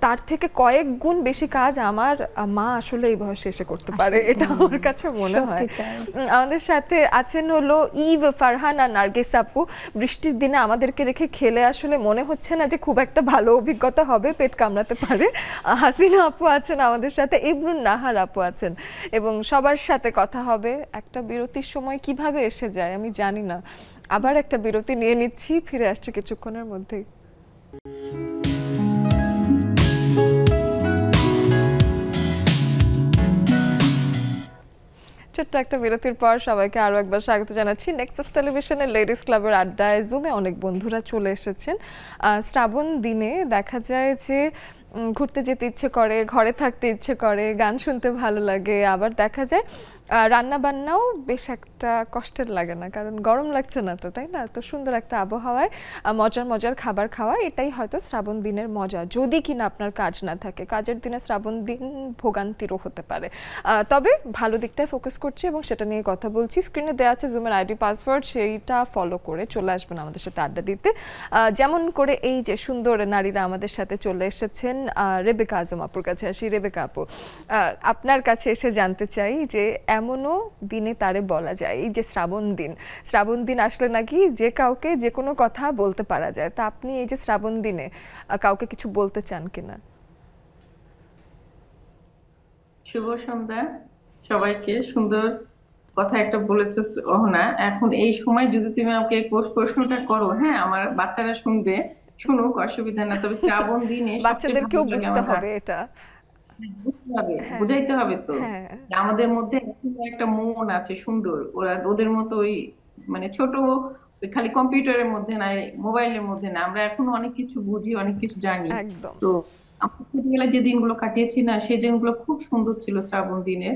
তার থেকে কয়েক গুণ বেশি কাজ আমার মা আসলে এই বয়সে এসে করতে পারে, এটা আমার কাছে মনে হয়। আমাদের সাথে আছেন হলো ইভ, ফারহান আর নার্গিস আপু। বৃষ্টির দিনে আমাদেরকে রেখে খেলে আসলে মনে হচ্ছে না যে খুব একটা ভালো অভিজ্ঞতা হবে, পেট কামড়াতে পারে। হাসিনা আপু আছেন আমাদের সাথে, ইবনুন নাহার আপু আছেন, এবং সবার সাথে কথা হবে। একটা বিরতির সময় কিভাবে এসে যায় আমি জানি না। আবার একটা বিরতি নিয়ে নিচ্ছি, ফিরে আসছে কিছুক্ষণের মধ্যেই। ছোট্ট একটা বিরতির পর সবাইকে আরো একবার স্বাগত জানাচ্ছি নেক্সাস টেলিভিশনের লেডিস ক্লাবের আড্ডায়। জুমে অনেক বন্ধুরা চলে এসেছেন। শ্রাবণ দিনে দেখা যায় যে ঘুরতে যেতে ইচ্ছে করে, ঘরে থাকতে ইচ্ছে করে, গান শুনতে ভালো লাগে, আবার দেখা যায় রান্না বান্নাও বেশ একটা কষ্টের লাগে না, কারণ গরম লাগছে না তো, তাই না? তো সুন্দর একটা আবহাওয়ায় মজার মজার খাবার খাওয়া, এটাই হয়তো শ্রাবণ দিনের মজা, যদি কিনা আপনার কাজ না থাকে। কাজের দিনে শ্রাবণ দিন ভোগান্তিরও হতে পারে। তবে ভালো দিকটায় ফোকাস করছি এবং সেটা নিয়ে কথা বলছি। স্ক্রিনে দেওয়া আছে জুমের আইডি পাসওয়ার্ড, সেইটা ফলো করে চলে আসবেন আমাদের সাথে আড্ডা দিতে। যেমন করে এই যে সুন্দর নারীরা আমাদের সাথে চলে এসেছেন। রেবেকা আজম আপুর কাছে আসি। রেবেকা আপু, আপনার কাছে এসে জানতে চাই যে এমনও দিনে তারে বলা যায়, এই যে শ্রাবণ দিন আসলে নাকি যে কাউকে যে কোনো কথা বলতে পারা যায়। তা আপনি এই যে শ্রাবণ দিনে কাউকে কিছু বলতে চান কিনা? শুভ সন্ধ্যা সবাইকে। সুন্দর কথা একটা বলেছো অহনা। এখন এই সময় যদি তুমি আমাকে এই প্রশ্নটা করো, হ্যাঁ আমার বাচ্চারা শুনবে, শুনুক, অসুবিধা না। তবে শ্রাবণ দিনে সবচেয়ে বাচ্চাদেরকেও ভালো লাগে বুঝতে আমার হবে এটা। বুঝতে হবে, হ্যাঁ বুঝাইতে হবে তো হ্যাঁ যে আমাদের মধ্যে এখনো একটা মন আছে সুন্দর। ওরা ওদের মতো ওই মানে ছোট ওই খালি কম্পিউটারের মধ্যে নাই, মোবাইলের মধ্যে না, আমরা এখনো অনেক কিছু বুঝি, অনেক কিছু জানি। একদম। তো আমরা ছোটবেলায় যে দিনগুলো কাটিয়েছি না, সেই দিনগুলো খুব সুন্দর ছিল শ্রাবণ দিনে।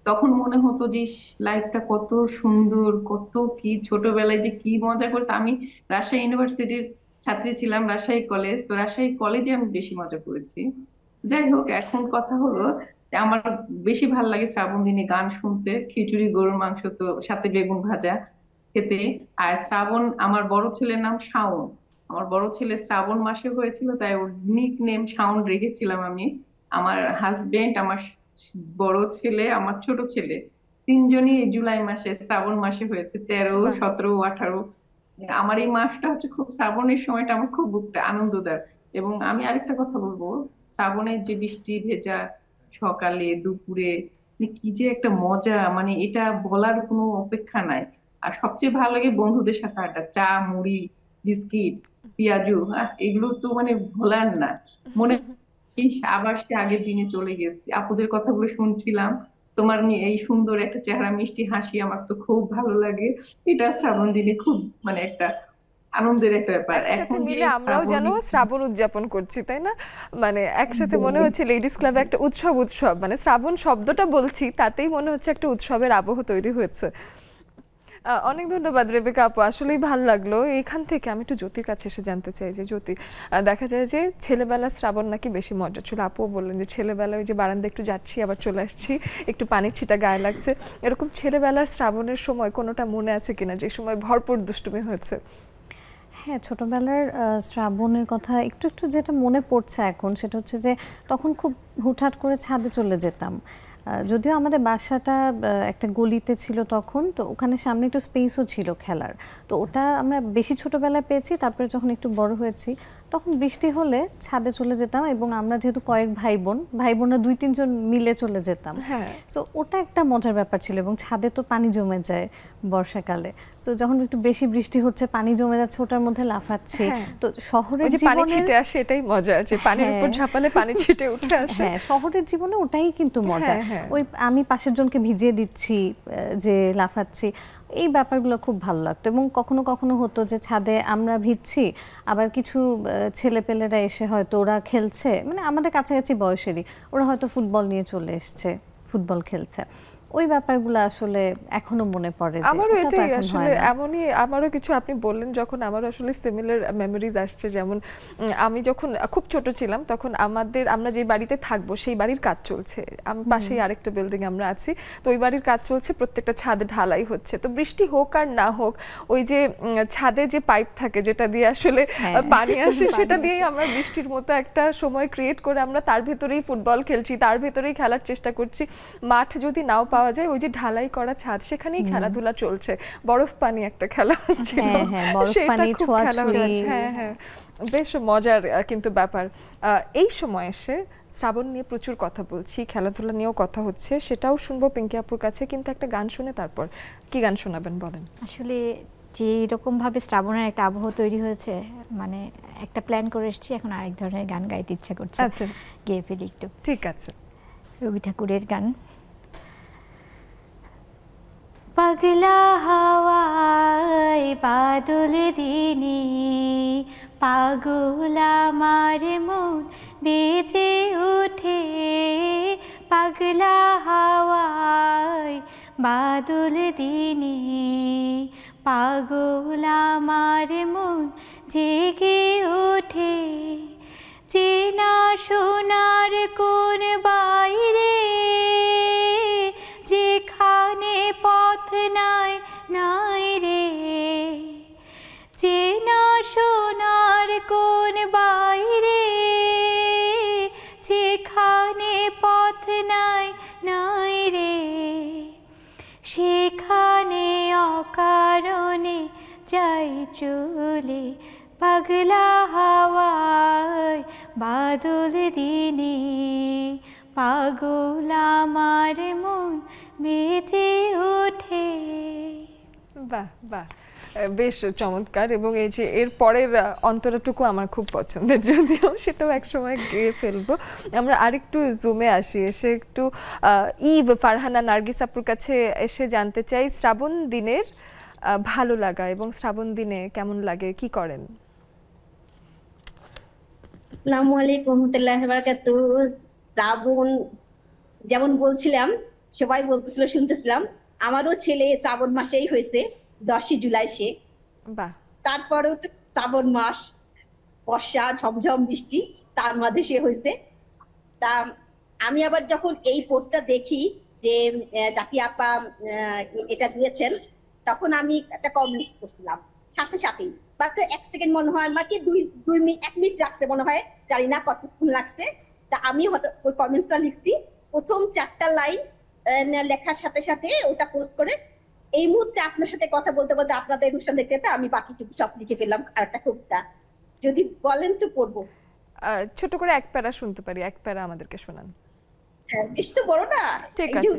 তখন মনে হতো যে লাইফটা কত সুন্দর, কত কি ছোটবেলায় যে কি মজা করছে। আমি রাজশাহী ইউনিভার্সিটির ছাত্রী ছিলাম, রাজশাহী কলেজ, তো রাজশাহী কলেজে আমি বেশি মজা করেছি। যাই হোক, এখন কথা হলো যে আমার বেশি ভালো লাগে শ্রাবণ দিনে গান শুনতে, খিচুড়ি, গরুর মাংস, তো সাথে বেগুন ভাজা খেতে। আর শ্রাবণ, আমার বড় ছেলের নাম শাওন। আমার বড় ছেলে শ্রাবণ মাসে হয়েছিল, তাই ওর নিক নেম শাওন রেখেছিলাম আমি। আমার হাজবেন্ড, আমার বড় ছেলে, আমার ছোট ছেলে, তিনজনই এই জুলাই মাসে শ্রাবণ মাসে হয়েছে, 13, বাহ। 17, 18। আমার এই মাসটা হচ্ছে খুব, শ্রাবণের সময়টা আমার খুব আনন্দদায়ক। এবং আমি আরেকটা কথা বলবো, শ্রাবণের যে বৃষ্টি ভেজা সকালে দুপুরে, মানে কি যে একটা মজা, মানে এটা বলার কোনো অপেক্ষা নাই। আর সবচেয়ে ভালো লাগে বন্ধুদের সাথে আড্ডা, চা, মুড়ি, বিস্কিট, পেঁয়াজু, এগুলো তো মানে ভোলার না। মনে আবার সে আগের দিনে চলে গেছি। আপুদের কথাগুলো শুনছিলাম, তোমার এই সুন্দর একটা চেহারা, মিষ্টি হাসি আমার তো খুব ভালো লাগে। এটা শ্রাবণ দিনে খুব মানে একটা আনন্দের একটা ব্যাপার। একসাথে এখন যে মিলে আমরাও শ্রাবণ যেন শ্রাবণ উদযাপন করছি, তাই না? মানে একসাথে মনে হচ্ছে লেডিস ক্লাবে একটা উৎসব, মানে শ্রাবণ শব্দটা বলছি তাতেই মনে হচ্ছে একটা উৎসবের আবহ তৈরি হয়েছে। অনেক ধন্যবাদ রেবেকা আপু, আসলেই ভালো লাগলো। এইখান থেকে আমি একটু জ্যোতির কাছে এসে জানতে চাই যে জ্যোতি, দেখা যায় যে ছেলেবেলা শ্রাবণ নাকি বেশি মজা ছিল। আপুও বললেন যে ছেলেবেলায় ওই যে বারান্দা একটু যাচ্ছি আবার চলে আসছি, একটু পানির ছিটা গায়ে লাগছে, এরকম ছেলেবেলার শ্রাবণের সময় কোনোটা মনে আছে কিনা যে সময় ভরপুর দুষ্টুমি হয়েছে? হ্যাঁ, ছোটবেলার শ্রাবণের কথা একটু একটু যেটা মনে পড়ছে এখন, সেটা হচ্ছে যে তখন খুব হুটহাট করে ছাদে চলে যেতাম। যদিও আমাদের বাসাটা একটা গলিতে ছিল তখন, তো ওখানে সামনে একটু স্পেসও ছিল খেলার, তো ওটা আমরা বেশি ছোটবেলায় পেয়েছি। তারপরে যখন একটু বড় হয়েছি তখন বৃষ্টি হলে ছাদে চলে যেতাম, এবং আমরা যেহেতু কয়েক ভাই বোনরা 2-3 জন মিলে চলে যেতাম। হ্যাঁ, তো ওটা একটা মজার ব্যাপার ছিল। এবং ছাদে তো পানি জমে যায় বর্ষাকালে, তো যখন একটু বেশি বৃষ্টি হচ্ছে, পানি জমে যাচ্ছে, ওটার মধ্যে লাফাচ্ছি। তো শহরের যে পানি জীবনে ছিটে আসে এটাই মজা, যে পানির উপর ঝাঁপালে পানি ছিটে উঠে আসে। হ্যাঁ, শহরের জীবনে ওটাই কিন্তু মজা। হ্যাঁ, হ্যাঁ। ওই আমি পাশের জনকে ভিজিয়ে দিচ্ছি, যে লাফাচ্ছি, এই ব্যাপারগুলো খুব ভালো লাগতো। এবং কখনো কখনো হতো যে ছাদে আমরা ভিজছি, আবার কিছু ছেলেপেলেরা এসে হয়তো ওরা খেলছে, মানে আমাদের কাছাকাছি বয়সেরই, ওরা হয়তো ফুটবল নিয়ে চলে এসছে, ফুটবল খেলছে। ওই ব্যাপারগুলো আসলে এখনো মনে পড়ে। আমারও এটাই আসলে এমনই, আমারও কিছু আপনি বললেন যখন আমারও আসলে সিমিলার মেমোরিজ আসছে। যেমন আমি যখন খুব ছোট ছিলাম তখন আমরা যে বাড়িতে থাকবো সেই বাড়ির কাজ চলছে, পাশেই আরেকটা বিল্ডিং আমরা আছি, তো ওই বাড়ির কাজ চলছে, প্রত্যেকটা ছাদ ঢালাই হচ্ছে। তো বৃষ্টি হোক আর না হোক, ওই যে ছাদে যে পাইপ থাকে যেটা দিয়ে আসলে পানি আসে, সেটা দিয়েই আমরা বৃষ্টির মতো একটা সময় ক্রিয়েট করে আমরা তার ভেতরেই ফুটবল খেলছি, তার ভেতরেই খেলার চেষ্টা করছি। মাঠ যদি নাও পাওয়া যায়, ওই যে ঢালাই করা ছাদ, সেখানেই খেলাধুলা চলছে। বরফ পানি একটা খেলা ছিল, সেটা খুব খেলা হচ্ছে। হ্যাঁ হ্যাঁ, বেশ মজার কিন্তু ব্যাপার। এই সময় এসে শ্রাবণ নিয়ে প্রচুর কথা বলছি, খেলাধুলা নিয়েও কথা হচ্ছে, সেটাও শুনবো পিঙ্কি আপুর কাছে, কিন্তু একটা গান শুনে তারপর। কি গান শোনাবেন বলেন? আসলে যে এরকম ভাবে শ্রাবণের একটা আবহাওয়া তৈরি হয়েছে, মানে একটা প্ল্যান করে এসেছি, এখন আরেক ধরনের গান গাইতে ইচ্ছা করছে। আচ্ছা, গেয়ে ফেলি একটু। ঠিক আছে। রবি ঠাকুরের গান। পাগলা হাওয়ায় বাদল দিনে পাগলা আমার মন বেজে ওঠে, পাগলা হাওয়ায় বাদল দিনে পাগল আমার মন জেগে ওঠে, চেনা সোনার কোন বাইরে, যেখানে পথ নাই নাই রে, চেনা সোনার কোন বাইরে, যেখানে পথ নাই নাই রে, সেখানে অকারণে যাই চলে পাগলা হাওয়ায়, বাদল দিনে পাগল আমার মন বেজে ওঠে। বাহ বাহ, বেশ চমৎকার। এবং এই যে এর পরের অন্তরাটুকু আমার খুব পছন্দের, যদিও সেটাও একসময় গেয়ে ফেলবো। আমরা আরেকটু জুমে আসি, এসে একটু ইভ ফারহানা নার্গিস আপুর কাছে এসে জানতে চাই শ্রাবণ দিনের ভালো লাগা এবং শ্রাবণ দিনে কেমন লাগে, কি করেন? আসসালামু আলাইকুম রহমতুল্লাহি ওয়া বারাকাতুহু। শ্রাবণ যেমন বলছিলাম, সবাই বলতেছিল, শুনতেছিলাম, আমারও ছেলে শ্রাবণ মাসেই হয়েছে, 10 জুলাই সে। বাহ। তারপরেও তো শ্রাবণ মাস, বর্ষা, ঝমঝম বৃষ্টি, তার মাঝে সে হয়েছে। তা আমি আবার যখন এই পোস্টটা দেখি যে জাকি আপা এটা দিয়েছেন, তখন আমি একটা কমেন্টস করছিলাম সাথে সাথেই, মাত্র 1 সেকেন্ড মনে হয়, আমাকে 1 মিনিট লাগছে মনে হয়, জানি না কতক্ষণ লাগছে। তা আমি ওই কমেন্টসটা লিখছি, প্রথম 4টা লাইন লেখার সাথে সাথে ওটা পোস্ট করে এই মুহূর্তে আপনার সাথে কথা বলতে বলতে, আপনাদের অনুষ্ঠান দেখতে দেখতে আমি বাকিটুকু সব লিখে ফেললাম একটা কবিতা। যদি বলেন তো পড়বো। ছোট করে এক প্যারা শুনতে পারি, এক প্যারা আমাদেরকে শোনান। হ্যাঁ, বেশি তো বড় না, ঠিক আছে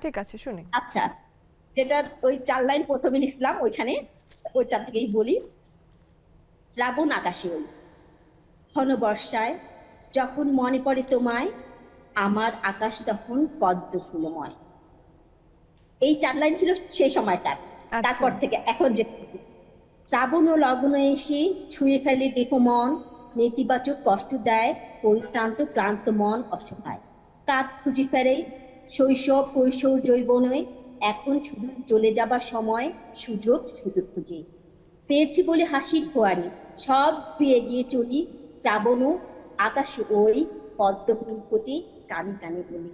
ঠিক আছে শুনি। আচ্ছা, যেটা ওই 4 লাইন প্রথমে লিখলাম ওইখানে, ওইটা থেকেই বলি। শ্রাবণ আকাশে ওই ঘন বর্ষায় যখন মনে পড়ে তোমায়, আমার আকাশ তখন পদ্ম ফুলময়। এই 4 লাইন ছিল সেই সময়টার। তারপর থেকে এখন যে শ্রাবণ ও লগ্ন এসে ছুঁয়ে ফেলে দেহ মন, নেতিবাচক কষ্ট দেয় পরিশ্রান্ত ক্লান্ত মন অসহায়, কাজ খুঁজে ফেরে শৈশব কৈশোর যৌবনে, এখন শুধু চলে যাবার সময়, সুযোগ শুধু খুঁজে পেয়েছি বলে হাসির ফোয়ারি, সব পেয়ে গিয়ে চলি, শ্রাবণ আকাশে ওই পদ্ম ফুল ফোটে কানে কানে বলি।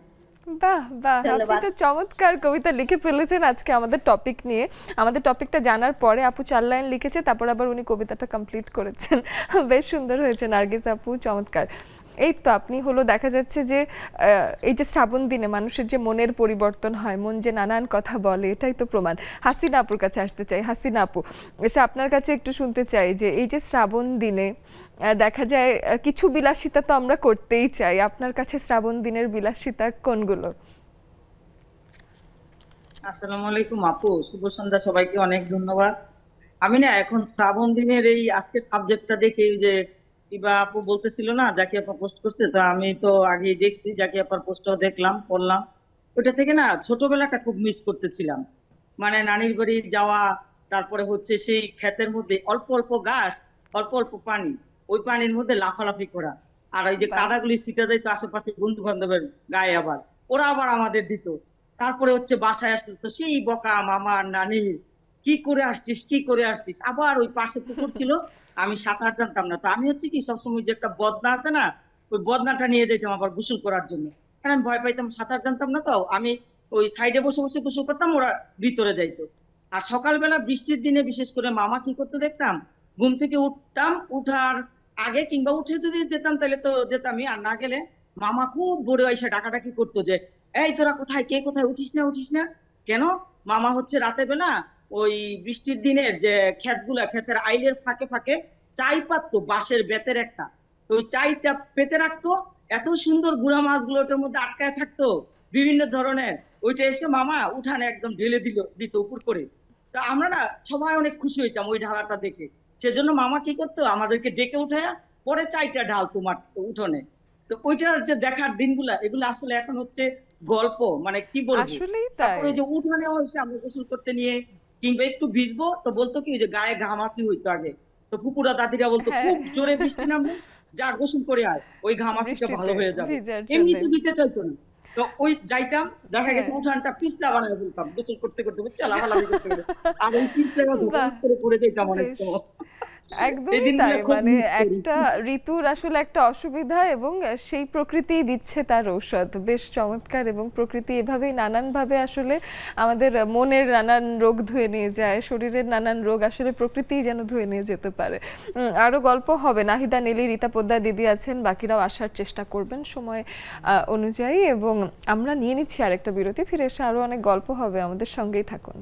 বাহ বাহ, আপনি তো চমৎকার কবিতা লিখে ফেলেছেন আজকে আমাদের টপিক নিয়ে। আমাদের টপিকটা জানার পরে আপু 4 লাইন লিখেছে, তারপর আবার উনি কবিতাটা কমপ্লিট করেছেন। বেশ সুন্দর হয়েছে নার্গিস আপু, চমৎকার। এই তো আপনি হলো দেখা যাচ্ছে যে এই যে শ্রাবণ দিনে মানুষের যে মনের পরিবর্তন হয়, মন যে নানান কথা বলে, এটাই তো প্রমাণ। হাসিনা আপুর কাছে আসতে চাই। হাসিনা আপু, এসে আপনার কাছে একটু শুনতে চাই যে এই যে শ্রাবণ দিনে দেখা যায় কিছু বিলাসিতা তো আমরা করতেই চাই, আপনার কাছে শ্রাবণ দিনের বিলাসিতা কোনগুলো? আসসালামু আলাইকুম আপু, শুভ সন্ধ্যা সবাইকে, অনেক ধন্যবাদ। আমি না এখন শ্রাবণ দিনের এই আজকের সাবজেক্টটা দেখে, যে কিবা আপু বলতেছিল না জাকি আপা পোস্ট করছে, তা আমি তো আগে দেখছি, জাকি আপার পোস্টটাও দেখলাম, পড়লাম। ওইটা থেকে না ছোটবেলাটা খুব মিস করতেছিলাম, মানে নানির বাড়ি যাওয়া, তারপরে হচ্ছে সেই ক্ষেতের মধ্যে অল্প অল্প ঘাস, অল্প অল্প পানি, ওই পানির মধ্যে লাফালাফি করা, আর ওই যে কাদাগুলি ছিটা যাইতো আশেপাশে বন্ধু বান্ধবের গায়ে, আবার ওরা আবার আমাদের দিত। তারপরে হচ্ছে বাসায় আসলে তো সেই বকা মামার নানির, কি করে আসছিস কি করে আসছিস। আবার ওই পাশে পুকুর ছিল, আমি সাঁতার জানতাম না, তো আমি হচ্ছে কি সবসময় যে একটা বদনা আছে না, ওই বদনাটা নিয়ে যেতাম আবার গোসল করার জন্য, কারণ আমি ভয় পাইতাম, সাঁতার জানতাম না, তো আমি ওই সাইডে বসে বসে গোসল করতাম, ওরা ভিতরে যাইতো। আর সকালবেলা বৃষ্টির দিনে বিশেষ করে মামা কি করতে দেখতাম, ঘুম থেকে উঠতাম, উঠার আগে কিংবা উঠে যদি যেতাম তাহলে তো যেতামই, আর না গেলে মামা খুব ভোরে এসে ডাকাডাকি করতো যে এই তোরা কোথায়, কে কোথায়, উঠিস না উঠিস না কেন। মামা হচ্ছে রাতে বেলা ওই বৃষ্টির দিনের যে ক্ষেতগুলা, ক্ষেতের আইলের ফাঁকে ফাঁকে চাই পাততো, বাঁশের বেতের একটা, তো ওই চাইটা পেতে রাখতো, এত সুন্দর গুড়া মাছগুলো ওটার মধ্যে আটকায় থাকতো বিভিন্ন ধরনের, ওইটা এসে মামা উঠানে একদম ঢেলে দিত উপর করে। তো আমরা না সবাই অনেক খুশি হইতাম ওই ঢালাটা দেখে, সেজন্য মামা কি করতো আমাদেরকে ডেকে উঠায়া পরে চাইটা ঢালতো উঠোনে। তো ওইটার যে দেখার দিনগুলা, এগুলো আসলে এখন হচ্ছে গল্প, মানে কি বলবো। তারপরে যে উঠানে হয়েছে আমরা গোসল করতে নিয়ে কিংবা একটু ভিজবো, তো বলতো কি যে গায়ে ঘামাসি হইতো আগে, তো ফুপুরা দাদিরা বলতো খুব জোরে বৃষ্টি নামবে, যা গোসল করে আয়, ওই ঘামাসিটা ভালো হয়ে যাবে, এমনিতে দিতে চাইতো না। তো ওই যাইতাম, দেখা গেছে উঠানটা পিছলা বানায় ফেলতাম গোসল করতে করতে, লাফালাফি করতে করতে, আর ওই পিছলাটা ধপাস করে পড়ে যেতাম অনেক সময়। একদমই তাই, মানে একটা ঋতুর আসলে একটা অসুবিধা এবং সেই প্রকৃতি দিচ্ছে তার ঔষধ। বেশ চমৎকার, এবং প্রকৃতি এভাবেই নানান ভাবে আসলে আমাদের মনের নানান রোগ ধুয়ে নিয়ে যায়, শরীরের নানান রোগ আসলে প্রকৃতিই যেন ধুয়ে নিয়ে যেতে পারে। আরো গল্প হবে, নাহিদা, নেলি, রীতা পোদ্দার দিদি আছেন, বাকিরাও আসার চেষ্টা করবেন সময় অনুযায়ী। এবং আমরা নিয়ে নিচ্ছি আরেকটা বিরতি, ফিরে এসে আরো অনেক গল্প হবে, আমাদের সঙ্গেই থাকুন।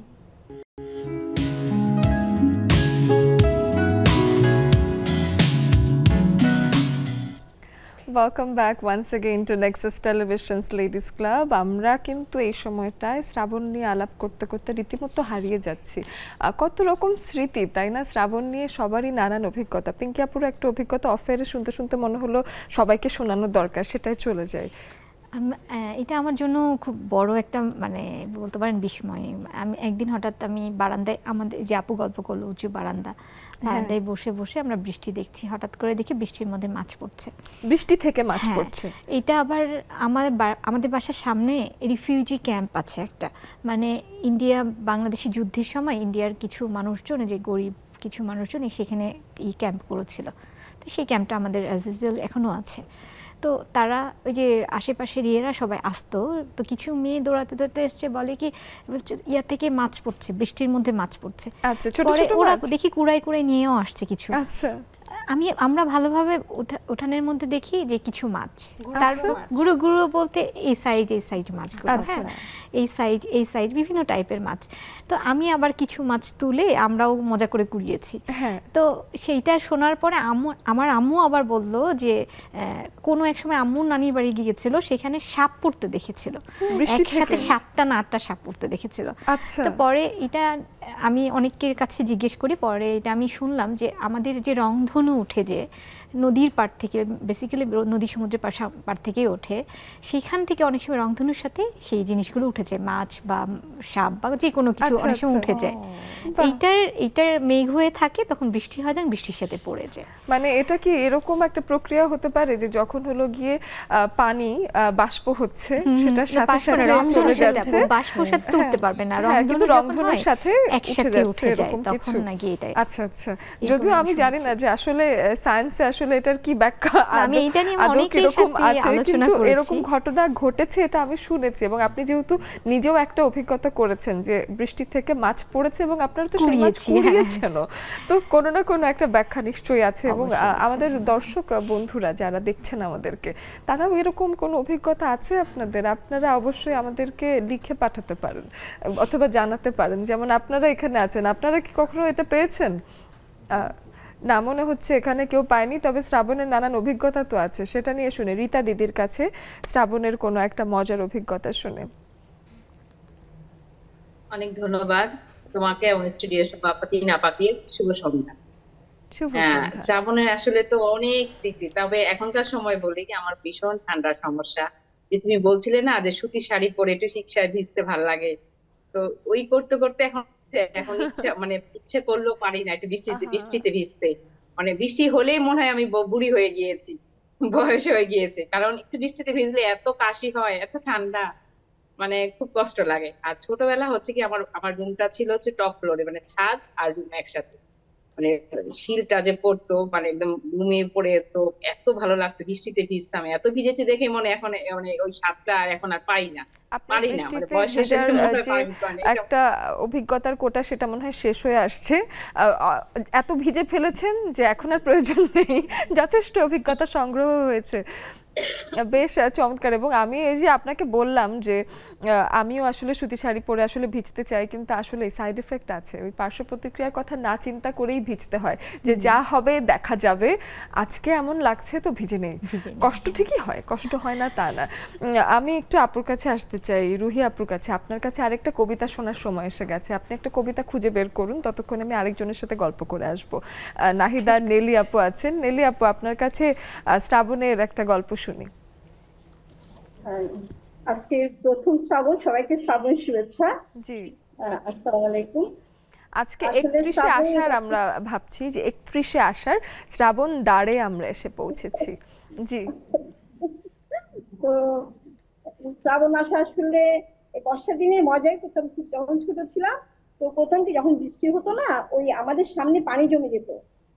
Welcome back once again to Nexus televisions ladies club. আমরা কিন্তু এই সময়টায় শ্রাবণ নিয়ে আলাপ করতে করতে রীতিমতো হারিয়ে যাচ্ছি। কত রকম স্মৃতি, তাই না? শ্রাবণ নিয়ে সবারই নানান অভিজ্ঞতা। পিঙ্কি আপুর একটা অভিজ্ঞতা অফেয়ারে শুনতে শুনতে মনে হলো সবাইকে শোনানো দরকার, সেটাই চলে যায়। এটা আমার জন্য খুব বড় একটা মানে বলতে পারেন বিস্ময়। আমি একদিন হঠাৎ আমি বারান্দায়, আমাদের যে আপু গল্প করলো উঁচু বারান্দায় বসে বসে আমরা বৃষ্টি দেখছি, হঠাৎ করে দেখি বৃষ্টির মধ্যে মাছ পড়ছে, বৃষ্টি থেকে মাছ পড়ছে। এটা আবার আমাদের বাসার সামনে রিফিউজি ক্যাম্প আছে একটা, মানে ইন্ডিয়া বাংলাদেশি যুদ্ধের সময় ইন্ডিয়ার কিছু মানুষজন, যে গরিব কিছু মানুষজন সেখানে এই ক্যাম্প করেছিল। তো সেই ক্যাম্পটা আমাদের অ্যাজ ইউজুয়াল এখনও আছে। তো তারা ওই যে আশেপাশের ইয়েরা সবাই আসতো, তো কিছু মেয়ে দৌড়াতে দৌড়াতে এসছে, বলে কি ইয়া থেকে মাছ পড়ছে, বৃষ্টির মধ্যে মাছ পড়ছে। পরে ওরা দেখি কুড়াই কুড়াই নিয়েও আসছে কিছু। আমরা ভালোভাবে উঠানের মধ্যে দেখি যে কিছু মাছ, তার গুঁড়ো গুঁড়ো বলতে এই সাইজ মাছগুলো, এই সাইজ বিভিন্ন টাইপের মাছ। তো আমি আবার কিছু মাছ তুলে আমরাও মজা করে কুড়িয়েছি। তো সেইটা শোনার পরে আমার আম্মু আবার বলল যে কোনো এক সময় আম্মু নানির বাড়ি গিয়েছিল, সেখানে সাপ পড়তে দেখেছিল, একসাথে 7টা না 8টা সাপ পড়তে দেখেছিল। তো পরে এটা আমি অনেকের কাছে জিজ্ঞেস করি, পরে এটা আমি শুনলাম যে আমাদের যে রংধনু উঠে, যে নদীর পাড় থেকে, বেসিক্যালি নদী সমুদ্রের পাড় থেকেই ওঠে, সেইখান থেকে অনেক সময় রংধনুর সাথে সেই জিনিসগুলো উঠেছে, মাছ বা সাপ বা যে কোনো কিছু অনেক সময় উঠে যায়। এইটার মেঘ হয়ে থাকে, তখন বৃষ্টি হয়, যান বৃষ্টির সাথে পড়ে যায়। মানে এটা কি এরকম একটা প্রক্রিয়া হতে পারে যে যখন হলো গিয়ে পানি বাষ্প হচ্ছে, সেটার সাথে সাথে চলে যাচ্ছে, বাষ্পর সাথে উঠতে পারবে না, রংধনুর সাথে একসাথে উঠে যায়, তখন নাকি এটাই। আচ্ছা আচ্ছা, যদিও আমি জানি না যে আসলে সায়েন্সে আসলে এটার কি ব্যাখ্যা, আমি এটা নিয়ে অনেকের সাথে আলোচনা করেছি, এরকম ঘটনা ঘটেছে এটা আমি শুনেছি। এবং আপনি যেহেতু নিজেও একটা অভিজ্ঞতা করেছেন যে বৃষ্টি থেকে মাছ পড়েছে এবং আপনারা তো সেই মাছ কুড়িয়েছেন, তো কোনো না কোনো একটা ব্যাখ্যা নিশ্চয়ই আছে। এবং আমাদের দর্শক বন্ধুরা যারা দেখছেন আমাদেরকে, তারাও এরকম কোনো অভিজ্ঞতা আছে আপনাদের, আপনারা অবশ্যই আমাদেরকে লিখে পাঠাতে পারেন অথবা জানাতে পারেন। যেমন আপনারা এখানে আছেন, আপনারা কি কখনো এটা পেয়েছেন? না, মনে হচ্ছে এখানে কেউ পায়নি, তবে শ্রাবণের নানান অভিজ্ঞতা তো আছে, সেটা নিয়ে শুনে রীতা দিদির কাছে শ্রাবণের কোনো একটা মজার অভিজ্ঞতা শুনে। অনেক ধন্যবাদ তোমাকে এবং স্টুডিও সভাপতি নাপাকে। শুভ সন্ধ্যা। শ্রাবণের আসলে তো অনেক স্মৃতি, তবে এখনকার সময় বলি কি আমার ভীষণ ঠান্ডার সমস্যা। যে তুমি বলছিলে না যে সুতির শাড়ি পরে একটু শিক্ষায় ভিজতে ভাল লাগে, তো ওই করতে করতে এখন ইচ্ছে করলেও পারি না একটু বৃষ্টিতে ভিজতে। মানে বৃষ্টি হলেই মনে হয় আমি বুড়ি হয়ে গিয়েছি, বয়স হয়ে গিয়েছে, কারণ একটু বৃষ্টিতে ভিজলে এত কাশি হয়, এত ঠান্ডা, মানে খুব কষ্ট লাগে। আর ছোটবেলা হচ্ছে কি আমার রুমটা ছিল হচ্ছে টপ ফ্লোরে, মানে ছাদ আর রুম একসাথে, মানে শীলটা যে পড়তো মানে একদম ঘুমিয়ে পড়ে, তো এত ভালো লাগতো বৃষ্টিতে ভিজতাম। এত ভিজেছি দেখে মনে এখন মানে ওই স্বাদটা এখন আর পাই না, পারি না, মানে বয়সের সাথে একটা অভিজ্ঞতার কোটা সেটা মনে হয় শেষ হয়ে আসছে। এত ভিজে ফেলেছেন যে এখন আর প্রয়োজন নেই, যথেষ্ট অভিজ্ঞতা সংগ্রহ হয়েছে। বেশ চমৎকার। এবং আমি এই যে আপনাকে বললাম যে আমিও আসলে সুতি শাড়ি পরে আসলে ভিজতে চাই, কিন্তু আসলে সাইড এফেক্ট আছে, ওই পার্শ্ব প্রতিক্রিয়ার কথা না চিন্তা করেই ভিজতে হয়, যে যা হবে দেখা যাবে, আজকে এমন লাগছে তো ভিজে নেই। কষ্ট ঠিকই হয়, কষ্ট হয় না তা না। আমি একটু আপুর কাছে আসতে চাই, রুহি আপুর কাছে। আপনার কাছে আরেকটা কবিতা শোনার সময় এসে গেছে, আপনি একটা কবিতা খুঁজে বের করুন, ততক্ষণ আমি আরেকজনের সাথে গল্প করে আসবো। নাহিদা, নেলি আপু আছেন। নেলি আপু, আপনার কাছে শ্রাবণের একটা গল্প শুনি। আজকে প্রথম শ্রাবণ, সবাইকে শ্রাবণ শুভেচ্ছা। জি, আসসালামু আলাইকুম। আজকে 31শে আষাঢ়, আমরা ভাবছি যে 31শে আষাঢ়, শ্রাবণ দ্বারে আমরা এসে পৌঁছেছি। জি, তো শ্রাবণ মাসে আসলে বর্ষার দিনে মজাই করতাম খুব, যখন ছোট ছিলাম। তো প্রথম কি যখন বৃষ্টি হতো না, ওই আমাদের সামনে পানি জমে যেত,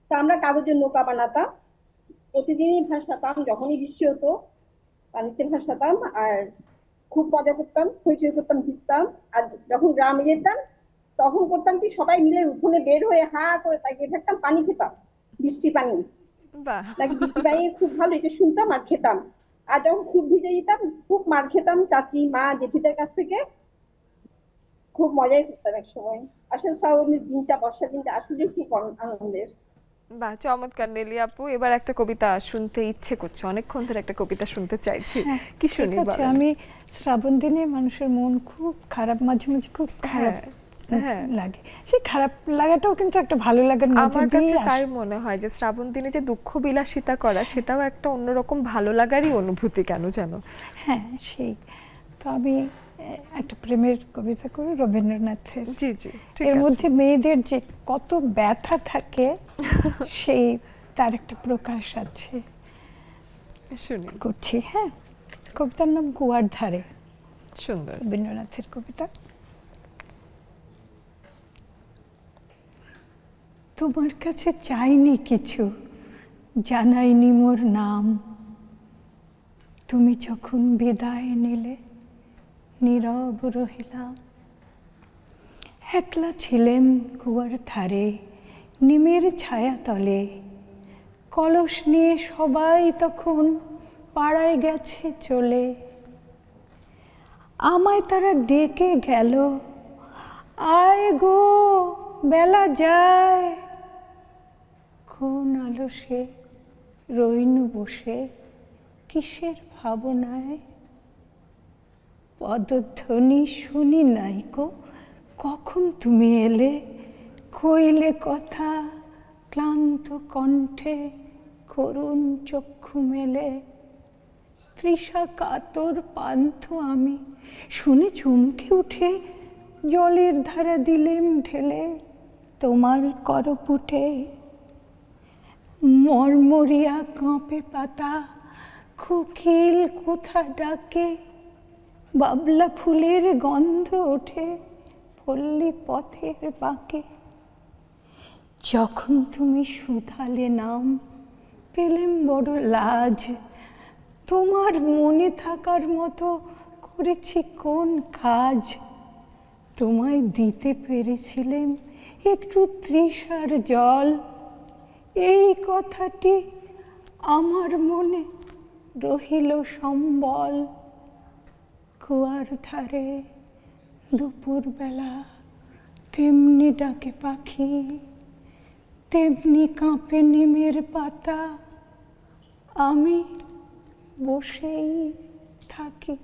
তো আমরা কাগজের নৌকা বানাতাম, প্রতিদিনই ভাসাতাম, যখনই বৃষ্টি হতো পানিতে ভাসাতাম, আর খুব মজা করতাম, হইচই করতাম, ভিজতাম। আর যখন গ্রামে যেতাম তখন করতাম কি, সবাই মিলে উঠোনে বের হয়ে হা করে তাকিয়ে থাকতাম, পানি খেতাম, বৃষ্টি পানি নাকি বৃষ্টি পানি খুব ভালো, এটা শুনতাম আর খেতাম। আর যখন খুব ভিজে যেতাম খুব মার খেতাম চাচি, মা, জেঠিদের কাছ থেকে। খুব মজাই করতাম এক সময়। আসলে শ্রাবণের দিনটা, বর্ষার দিনটা আসলে খুব আনন্দের। বাহ, চমৎকার নেলি আপু। এবার একটা কবিতা শুনতে ইচ্ছে করছে, অনেকক্ষণ ধরে একটা কবিতা শুনতে চাইছি। কি শুনি বলেন? আমি শ্রাবণ দিনে মানুষের মন খুব খারাপ, মাঝে মাঝে খুব খারাপ লাগে, সেই খারাপ লাগাটাও কিন্তু একটা ভালো লাগার মধ্যে দিয়ে আসে। আমার কাছে তাই মনে হয় যে শ্রাবণ দিনে যে দুঃখ বিলাসিতা করা, সেটাও একটা অন্যরকম ভালো লাগারই অনুভূতি, কেন জানো? হ্যাঁ, সেই তো আমি একটা প্রেমের কবিতা করি রবীন্দ্রনাথের। জি জি, এর মধ্যে মেয়েদের যে কত ব্যথা থাকে সেই তার একটা প্রকাশ আছে, শুনি, করছি। হ্যাঁ, কবিতার নাম কুয়ার ধারে। সুন্দর, রবীন্দ্রনাথের কবিতা। তোমার কাছে চাইনি কিছু, জানাইনি মোর নাম, তুমি যখন বিদায় নিলে নীরব রহিলাম। একলা ছিলেম কুয়ার ধারে নিমের ছায়া তলে, কলস নিয়ে সবাই তখন পাড়ায় গেছে চলে। আমায় তারা ডেকে গেল, আয় গো বেলা যায়, কোন আলসে রইনু বসে কিসের ভাবনায়। পদধ্বনি শুনি নাইকো, কখন তুমি এলে, কইলে কথা ক্লান্ত কণ্ঠে, করুণ চক্ষু মেলে। তৃষা কাতর পান্থ আমি, শুনে চমকে উঠে জলের ধারা দিলেম ঢেলে তোমার করপুটে। মরমরিয়া কাঁপে পাতা, কোকিল কোথা ডাকে, বাবলা ফুলের গন্ধ ওঠে পল্লী পথের বাঁকে। যখন তুমি শুধালে নাম, পেলেম বড় লাজ, তোমার মনে থাকার মতো করেছি কোন কাজ। তোমায় দিতে পেরেছিলেন একটু তৃষার জল, এই কথাটি আমার মনে রহিল সম্বল। কুয়ার ধারে দুপুর বেলা তেমনি ডাকে পাখি, তেমনি কাঁপে নিমের পাতা, আমি বসেই থাকি।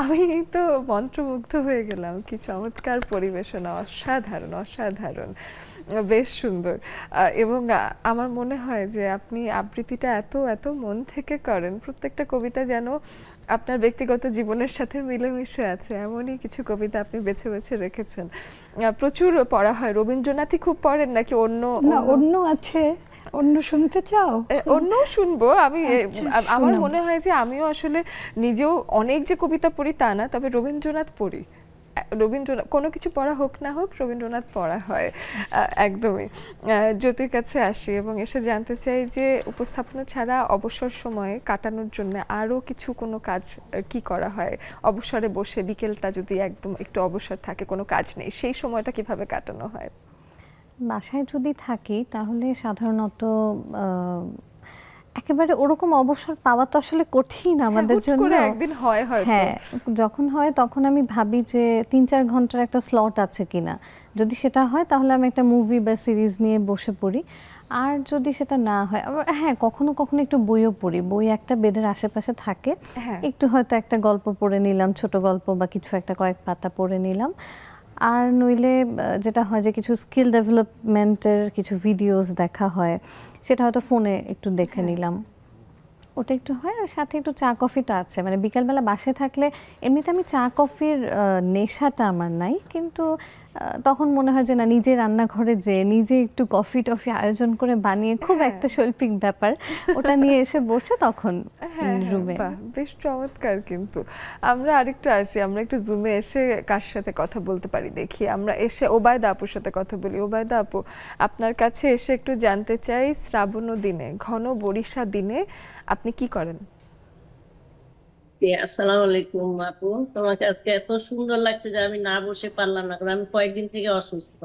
আমি তো মন্ত্রমুগ্ধ হয়ে গেলাম, কি চমৎকার পরিবেশনা, অসাধারণ অসাধারণ, বেশ সুন্দর। এবং আমার মনে হয় যে আপনি আবৃত্তিটা এত এত মন থেকে করেন, প্রত্যেকটা কবিতা যেন আপনার ব্যক্তিগত জীবনের সাথে মিলেমিশে আছে, এমনই কিছু কবিতা আপনি বেছে বেছে রেখেছেন। প্রচুর পড়া হয়, রবীন্দ্রনাথই খুব পড়েন নাকি অন্য? না, অন্য আছে। অন্য শুনতে চাও? অন্যও শুনবো আমি। আমার মনে হয় যে আমিও আসলে নিজেও অনেক যে কবিতা পড়ি তা না, তবে রবীন্দ্রনাথ পড়ি। রবীন্দ্রনাথ কোনো কিছু পড়া হোক না হোক, রবীন্দ্রনাথ পড়া হয় একদমই। জ্যোতির কাছে আসি এবং এসে জানতে চাই যে উপস্থাপনা ছাড়া অবসর সময়ে কাটানোর জন্য আরও কিছু কোনো কাজ কি করা হয়? অবসরে বসে বিকেলটা যদি একদম একটু অবসর থাকে, কোনো কাজ নেই, সেই সময়টা কিভাবে কাটানো হয়? বাসায় যদি থাকি তাহলে সাধারণত একেবারে ওরকম অবসর পাওয়া তো আসলে কঠিন আমাদের জন্য। একদিন হয় হয়তো, হ্যাঁ, যখন হয় তখন আমি ভাবি যে ৩-৪ ঘন্টার একটা স্লট আছে কিনা। যদি সেটা হয় তাহলে আমি একটা মুভি বা সিরিজ নিয়ে বসে পড়ি। আর যদি সেটা না হয়, আবার হ্যাঁ কখনো কখনো একটু বইও পড়ি। বই একটা বেডের আশেপাশে থাকে, একটু হয়তো একটা গল্প পড়ে নিলাম, ছোট গল্প বা কিছু একটা কয়েক পাতা পড়ে নিলাম। আর নইলে যেটা হয় যে কিছু স্কিল ডেভেলপমেন্টের কিছু ভিডিওস দেখা হয়, সেটা হয়তো ফোনে একটু দেখে নিলাম, ওটা একটু হয়। আর সাথে একটু চা কফিটা আছে, মানে বিকালবেলা বাসায় থাকলে এমনিতে আমি চা কফির নেশাটা আমার নাই, কিন্তু তখন মনে হয় যে না, নিজে রান্নাঘরে যে নিজে একটু কফি টফি আয়োজন করে বানিয়ে খুব একটা শৈল্পিক ব্যাপার, ওটা নিয়ে এসে বসে তখন রুমে। বেশ চমৎকার। কিন্তু আমরা আরেকটু আসি, আমরা একটু জুমে এসে কার সাথে কথা বলতে পারি দেখি। আমরা এসে ওবায়দা আপুর সাথে কথা বলি। ওবায়দা আপু, আপনার কাছে এসে একটু জানতে চাই, শ্রাবণ দিনে, ঘন বরিশা দিনে আপনি কি করেন? আসসালামু আলাইকুম আপু, তোমাকে আজকে এত সুন্দর লাগছে যে আমি না বসে পারলাম না, কারণ আমি কয়েকদিন থেকে অসুস্থ,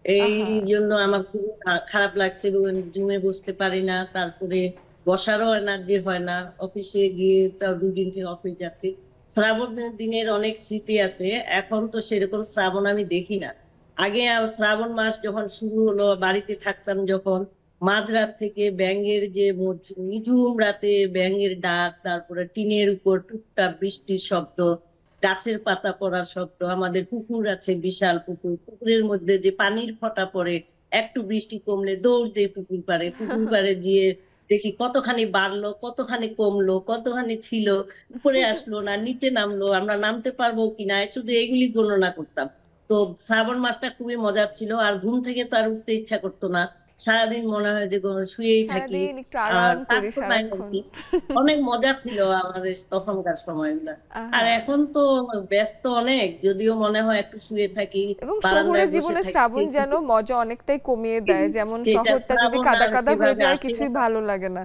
এই জন্য আমার খুব খারাপ লাগছে। জুমে বসতে পারি না, তারপরে বসারও এনার্জি হয় না, অফিসে গিয়ে তাও 2 দিন থেকে অফিস যাচ্ছি। শ্রাবণ দিনের অনেক স্মৃতি আছে, এখন তো সেরকম শ্রাবণ আমি দেখি না। আগে শ্রাবণ মাস যখন শুরু হলো, বাড়িতে থাকতাম যখন, মাঝরাত থেকে ব্যাঙের যে নিঝুম রাতে ব্যাঙের ডাক, তারপরে টিনের উপর টুকটাক বৃষ্টির শব্দ, গাছের পাতা পড়ার শব্দ, আমাদের পুকুর আছে, বিশাল পুকুর, পুকুরের মধ্যে যে পানির ফোঁটা পড়ে, একটু বৃষ্টি কমলে দৌড় দিয়ে পুকুর পাড়ে গিয়ে দেখি কতখানি বাড়লো, কতখানি কমলো, কতখানি ছিল, উপরে আসলো না, নিচে নামলো, আমরা নামতে পারবো কিনা, শুধু এগুলি গণনা করতাম। তো শ্রাবণ মাসটা খুবই মজার ছিল। আর ঘুম থেকে তো আর উঠতে ইচ্ছা করতো না, সারাদিন মনে হয় যে শুয়েই থাকি। অনেক মজা ছিল আমাদের তখনকার সময়গুলা। আর এখন তো ব্যস্ত অনেক, যদিও মনে হয় একটু শুয়ে থাকি। এবং শহরের জীবনে শ্রাবণ যেন মজা অনেকটাই কমিয়ে দেয়, যেমন শহরটা যদি কাদা কাদা হয়ে যায় কিছুই ভালো লাগে না।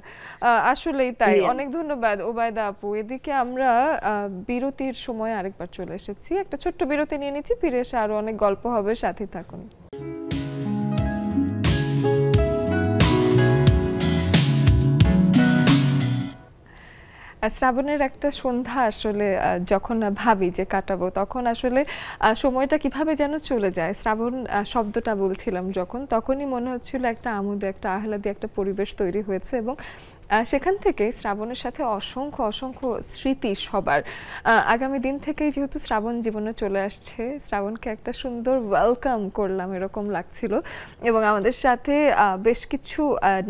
আসলেই তাই। অনেক ধন্যবাদ ওবায়দা আপু। এদিকে আমরা বিরতির সময় আরেকবার চলে এসেছি, একটা ছোট্ট বিরতি নিয়ে নিচ্ছি, ফিরে এসে আরো অনেক গল্প হবে, সাথে থাকুন। শ্রাবণের একটা সন্ধ্যা আসলে যখন ভাবি যে কাটাবো, তখন আসলে সময়টা কিভাবে যেন চলে যায়। শ্রাবণ শব্দটা বলছিলাম যখন, তখনই মনে হচ্ছিল একটা আমোদে, একটা আহ্লাদে একটা পরিবেশ তৈরি হয়েছে, এবং সেখান থেকে শ্রাবণের সাথে অসংখ্য অসংখ্য স্মৃতি সবার। আগামী দিন থেকেই যেহেতু শ্রাবণ জীবনে চলে আসছে, শ্রাবণকে একটা সুন্দর ওয়েলকাম করলাম এরকম লাগছিল। এবং আমাদের সাথে বেশ কিছু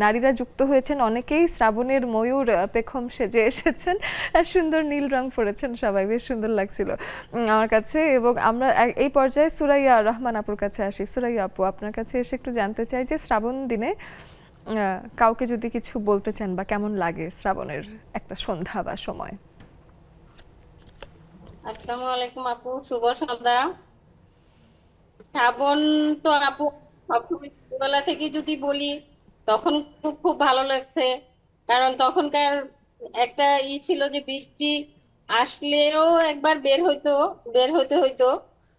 নারীরা যুক্ত হয়েছেন, অনেকেই শ্রাবণের ময়ূর পেখম সেজে এসেছেন, সুন্দর নীল রং পরেছেন সবাই, বেশ সুন্দর লাগছিল আমার কাছে। এবং আমরা এই পর্যায়ে সুরাইয়া রহমান আপুর কাছে আসি। সুরাইয়া আপু, আপনার কাছে এসে একটু জানতে চাই যে শ্রাবণ দিনে কাউকে যদি কিছু বলতে চান বা কেমন লাগে শ্রাবণের একটা সন্ধ্যা বা সময়। আসসালামু আলাইকুম আপু, শুভ সন্ধ্যা। শ্রাবণ তো আপু ছোটবেলা থেকে যদি বলি, তখন খুব ভালো লাগছে, কারণ তখনকার একটা ছিল যে বৃষ্টি আসলেও একবার বের হইতে হইতো,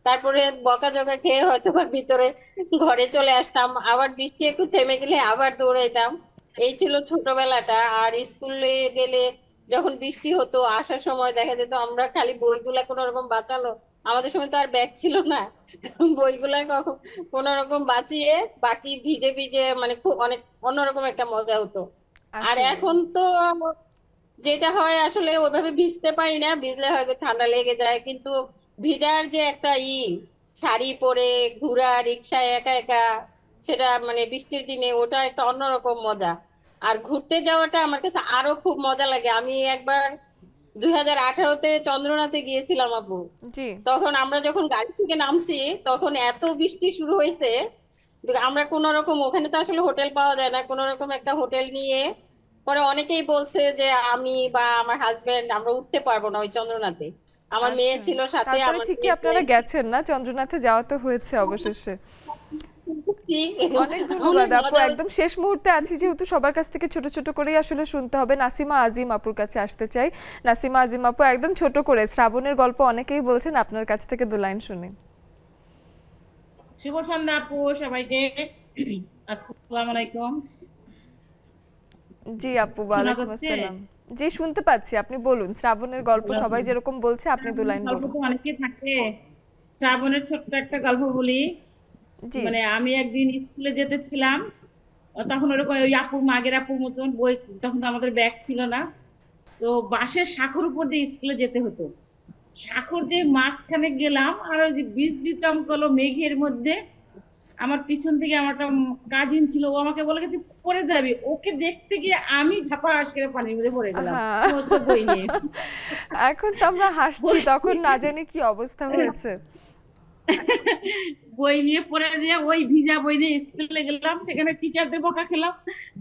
তারপরে বকাঝকা খেয়ে হয়তো বা ভিতরে ঘরে চলে আসতাম, আবার বৃষ্টি একটু থেমে গেলে আবার দৌড়াইতাম। এই ছিল ছোটবেলাটা। আর স্কুলে গেলে যখন বৃষ্টি হতো, আসার সময় দেখা যেত আমরা খালি বইগুলা কোন রকম বাঁচানো, আমাদের সময় তো আর ব্যাগ ছিল না, বইগুলা কোন রকম বাঁচিয়ে বাকি ভিজে ভিজে, মানে খুব অনেক অন্যরকম একটা মজা হতো। আর এখন তো যেটা হয় আসলে ওইভাবে ভিজতে পারি না, ভিজলে হয়তো ঠান্ডা লেগে যায়, কিন্তু ভিজার যে একটা শাড়ি পরে ঘোরা, রিক্সায় একা একা, সেটা মানে বৃষ্টির দিনে ওটা একটা অন্যরকম মজা। আর ঘুরতে যাওয়াটা আমার কাছে আরো খুব মজা লাগে। আমি একবার 2018-তে চন্দ্রনাথে গিয়েছিলাম আপু। তখন আমরা যখন গাড়ি থেকে নামছি, তখন এত বৃষ্টি শুরু হয়েছে, আমরা কোন রকম, ওখানে তো আসলে হোটেল পাওয়া যায় না, কোন রকম একটা হোটেল নিয়ে পরে অনেকেই বলছে যে আমি বা আমার হাজবেন্ড আমরা উঠতে পারবো না ওই চন্দ্রনাথে। আমার মেয়ে ছিল সাথে। আমার ঠিকই আপনারা গেছেন না, চন্দ্রনাথে যাওয়া তো হয়েছে অবশেষে। অনেক ধন্যবাদ আপু। একদম শেষ মুহূর্তে আছি যেহেতু, সবার কাছ থেকে ছোট ছোট করেই আসলে শুনতে হবে। নাসিমা আজিম আপুর কাছে আসতে চাই। নাসিমা আজিম আপু, একদম ছোট করে শ্রাবণের গল্প অনেকেই বলছেন, আপনার কাছ থেকে 2 লাইন শুনি। শুভ সন্ধ্যা আপু সবাইকে, আসসালামু আলাইকুম। জি আপু, ওয়ালাইকুম আসসালাম। জি শুনতে পাচ্ছি, আপনি বলুন। শ্রাবণের গল্প সবাই যেরকম বলছে, আপনি 2 লাইন বলুন। অনেকে থাকে, শ্রাবণের ছোট্ট একটা গল্প বলি। মানে আমি একদিন স্কুলে যেতেছিলাম, তখন ওরকম ওই আপু মাগের আপুর মতন বই, তখন আমাদের ব্যাগ ছিল না, তো বাসের শাখর উপর দিয়ে স্কুলে যেতে হতো। শাখর যে মাঝখানে গেলাম, আর ওই যে বৃষ্টি চমকালো মেঘের মধ্যে, আমার পিছন থেকে আমার একটা কাজিন ছিল, ও আমাকে বলে তুই পড়ে যাবি, ওকে দেখতে গিয়ে আমি ঝাপাস করে পানির মধ্যে পড়ে গেলাম সমস্ত বই নিয়ে। এখন তো আমরা হাসছি, তখন না জানি কি অবস্থা হয়েছে। বই নিয়ে পড়ে দিয়ে ওই ভিজা বই নিয়ে স্কুলে গেলাম, সেখানে টিচারদের বকা খেলাম,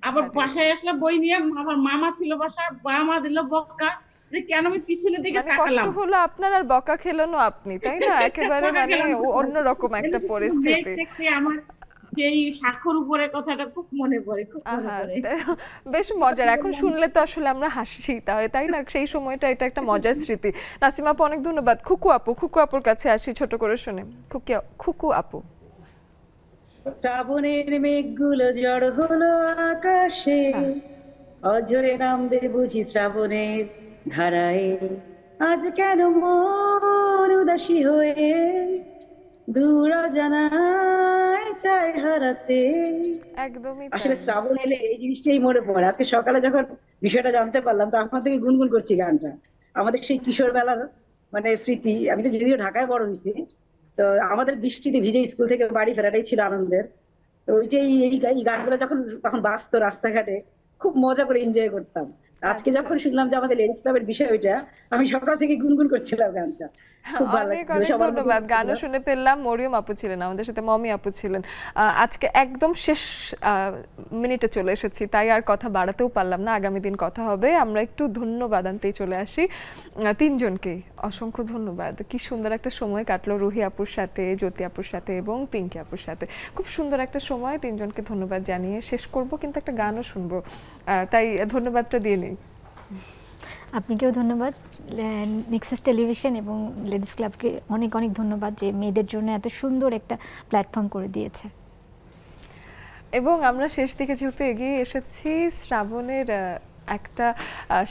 আবার বাসায় আসলাম বই নিয়ে, আমার মামা ছিল বাসায়, মামা দিল বকা যে কেন আমি পিছনের দিকে মানে তাকালাম। কষ্ট হলো আপনার আর বকা খেলেনও আপনি, তাই না? একেবারে মানে অন্যরকম একটা পরিস্থিতি। দেখতে আমার সেই স্বাক্ষর উপরের কথাটা খুব মনে পড়ে, খুব মনে পড়ে। বেশ মজার, এখন শুনলে তো আসলে আমরা হাসি, তাই না? সেই সময়টা এটা একটা মজার স্মৃতি। নাসিমা আপু অনেক ধন্যবাদ। খুকু আপুর কাছে আসি ছোট করে শুনে। খুকু আপু, শ্রাবণের মেঘগুলো জড় হলো আকাশে, অঝরে নামবে বুঝি শ্রাবণের ধারায়, আজ কেন মন উদাসী হয়ে দূর জানায় চাই হারাতে। একদমই আসলে শ্রাবণ এলে এই জিনিসটাই মনে পড়ে। আজকে সকালে যখন বিষয়টা জানতে পারলাম তখন থেকে গুনগুন করছি গানটা। আমাদের সেই কিশোর বেলার মানে স্মৃতি। আমি তো যদিও ঢাকায় বড় হয়েছি, তো আমাদের বৃষ্টিতে ভিজে স্কুল থেকে বাড়ি ফেরাটাই ছিল আনন্দের। তো ওইটাই এই গানগুলো যখন তখন বাজতো রাস্তাঘাটে খুব মজা করে এনজয় করতাম। আজকে যখন শুনলাম যে আমাদের লেডিস ক্লাবের বিষয় ওইটা, আমি সকাল থেকে গুনগুন করছিলাম গানটা। অনেক ধন্যবাদ। গানও শুনে পেলাম। মরিয়ম আপু ছিলেন আমাদের সাথে, মমি আপু ছিলেন। আজকে একদম শেষ মিনিটে চলে এসেছি, তাই আর কথা বাড়াতেও পারলাম না। আগামী দিন কথা হবে। আমরা একটু ধন্যবাদ আনতেই চলে আসি। তিনজনকেই অসংখ্য ধন্যবাদ। কি সুন্দর একটা সময় কাটলো রুহি আপুর সাথে, জ্যোতি আপুর সাথে এবং পিঙ্কি আপুর সাথে। খুব সুন্দর একটা সময়। তিনজনকে ধন্যবাদ জানিয়ে শেষ করব, কিন্তু একটা গানও শুনবো, তাই ধন্যবাদটা দিয়ে নিই। আপনাকেও ধন্যবাদ, নেক্সাস টেলিভিশন এবং লেডিস ক্লাবকে অনেক অনেক ধন্যবাদ যে মেয়েদের জন্য এত সুন্দর একটা প্ল্যাটফর্ম করে দিয়েছে। এবং আমরা শেষ দিকে যেহেতু এগিয়ে এসেছি, শ্রাবণের একটা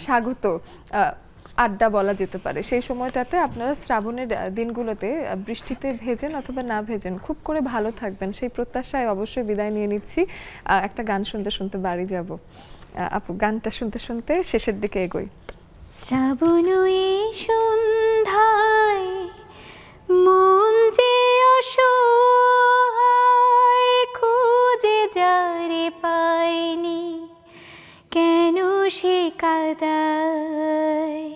স্বাগত আড্ডা বলা যেতে পারে। সেই সময়টাতে আপনারা শ্রাবণের দিনগুলোতে বৃষ্টিতে ভেজেন অথবা না ভেজেন, খুব করে ভালো থাকবেন সেই প্রত্যাশায় অবশ্যই বিদায় নিয়ে নিচ্ছি। একটা গান শুনতে শুনতে বাড়ি যাব। আপু, গানটা শুনতে শুনতে শেষের দিকে এগোই। শ্রাবণ সন্ধ্যায় মন যে অসহায়, খুঁজে যারে পাইনি, কেন সে কাঁদায়,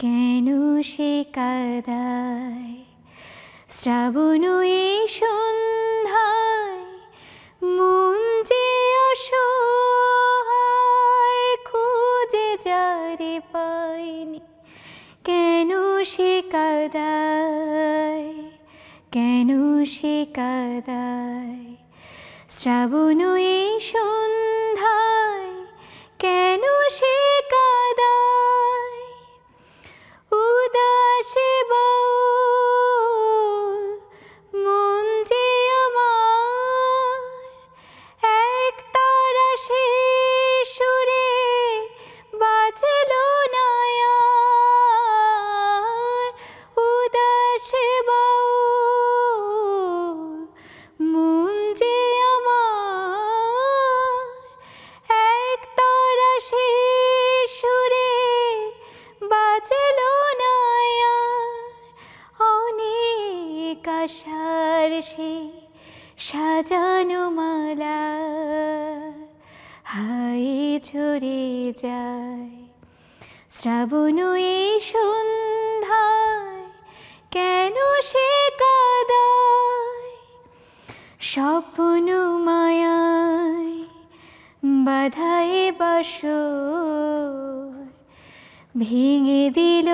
কেন সে কাঁদায়। শ্রাবণ সন্ধ্যায় মন যে অসহায়, খুঁজে যারে পাইনি, কেন সে কাঁদায়, কেন সে কাঁদায়। শ্রাবণ সন্ধ্যায় কেন সে কাঁদায়, উদাস বাউল মন যে আমার, এক তারা সে সুরে বাজল না আর। উদাস বাউল মন যে আমার, এক তারা সে সুরে বাজল না আর। অনেক আশার সে সাজানো মালা হায় ঝরে যায়। শ্রাবণ সন্ধ্যায় কেন সে কাঁদায়, স্বপ্ন মায়ায় বাধায় বাসর ভেঙে দিল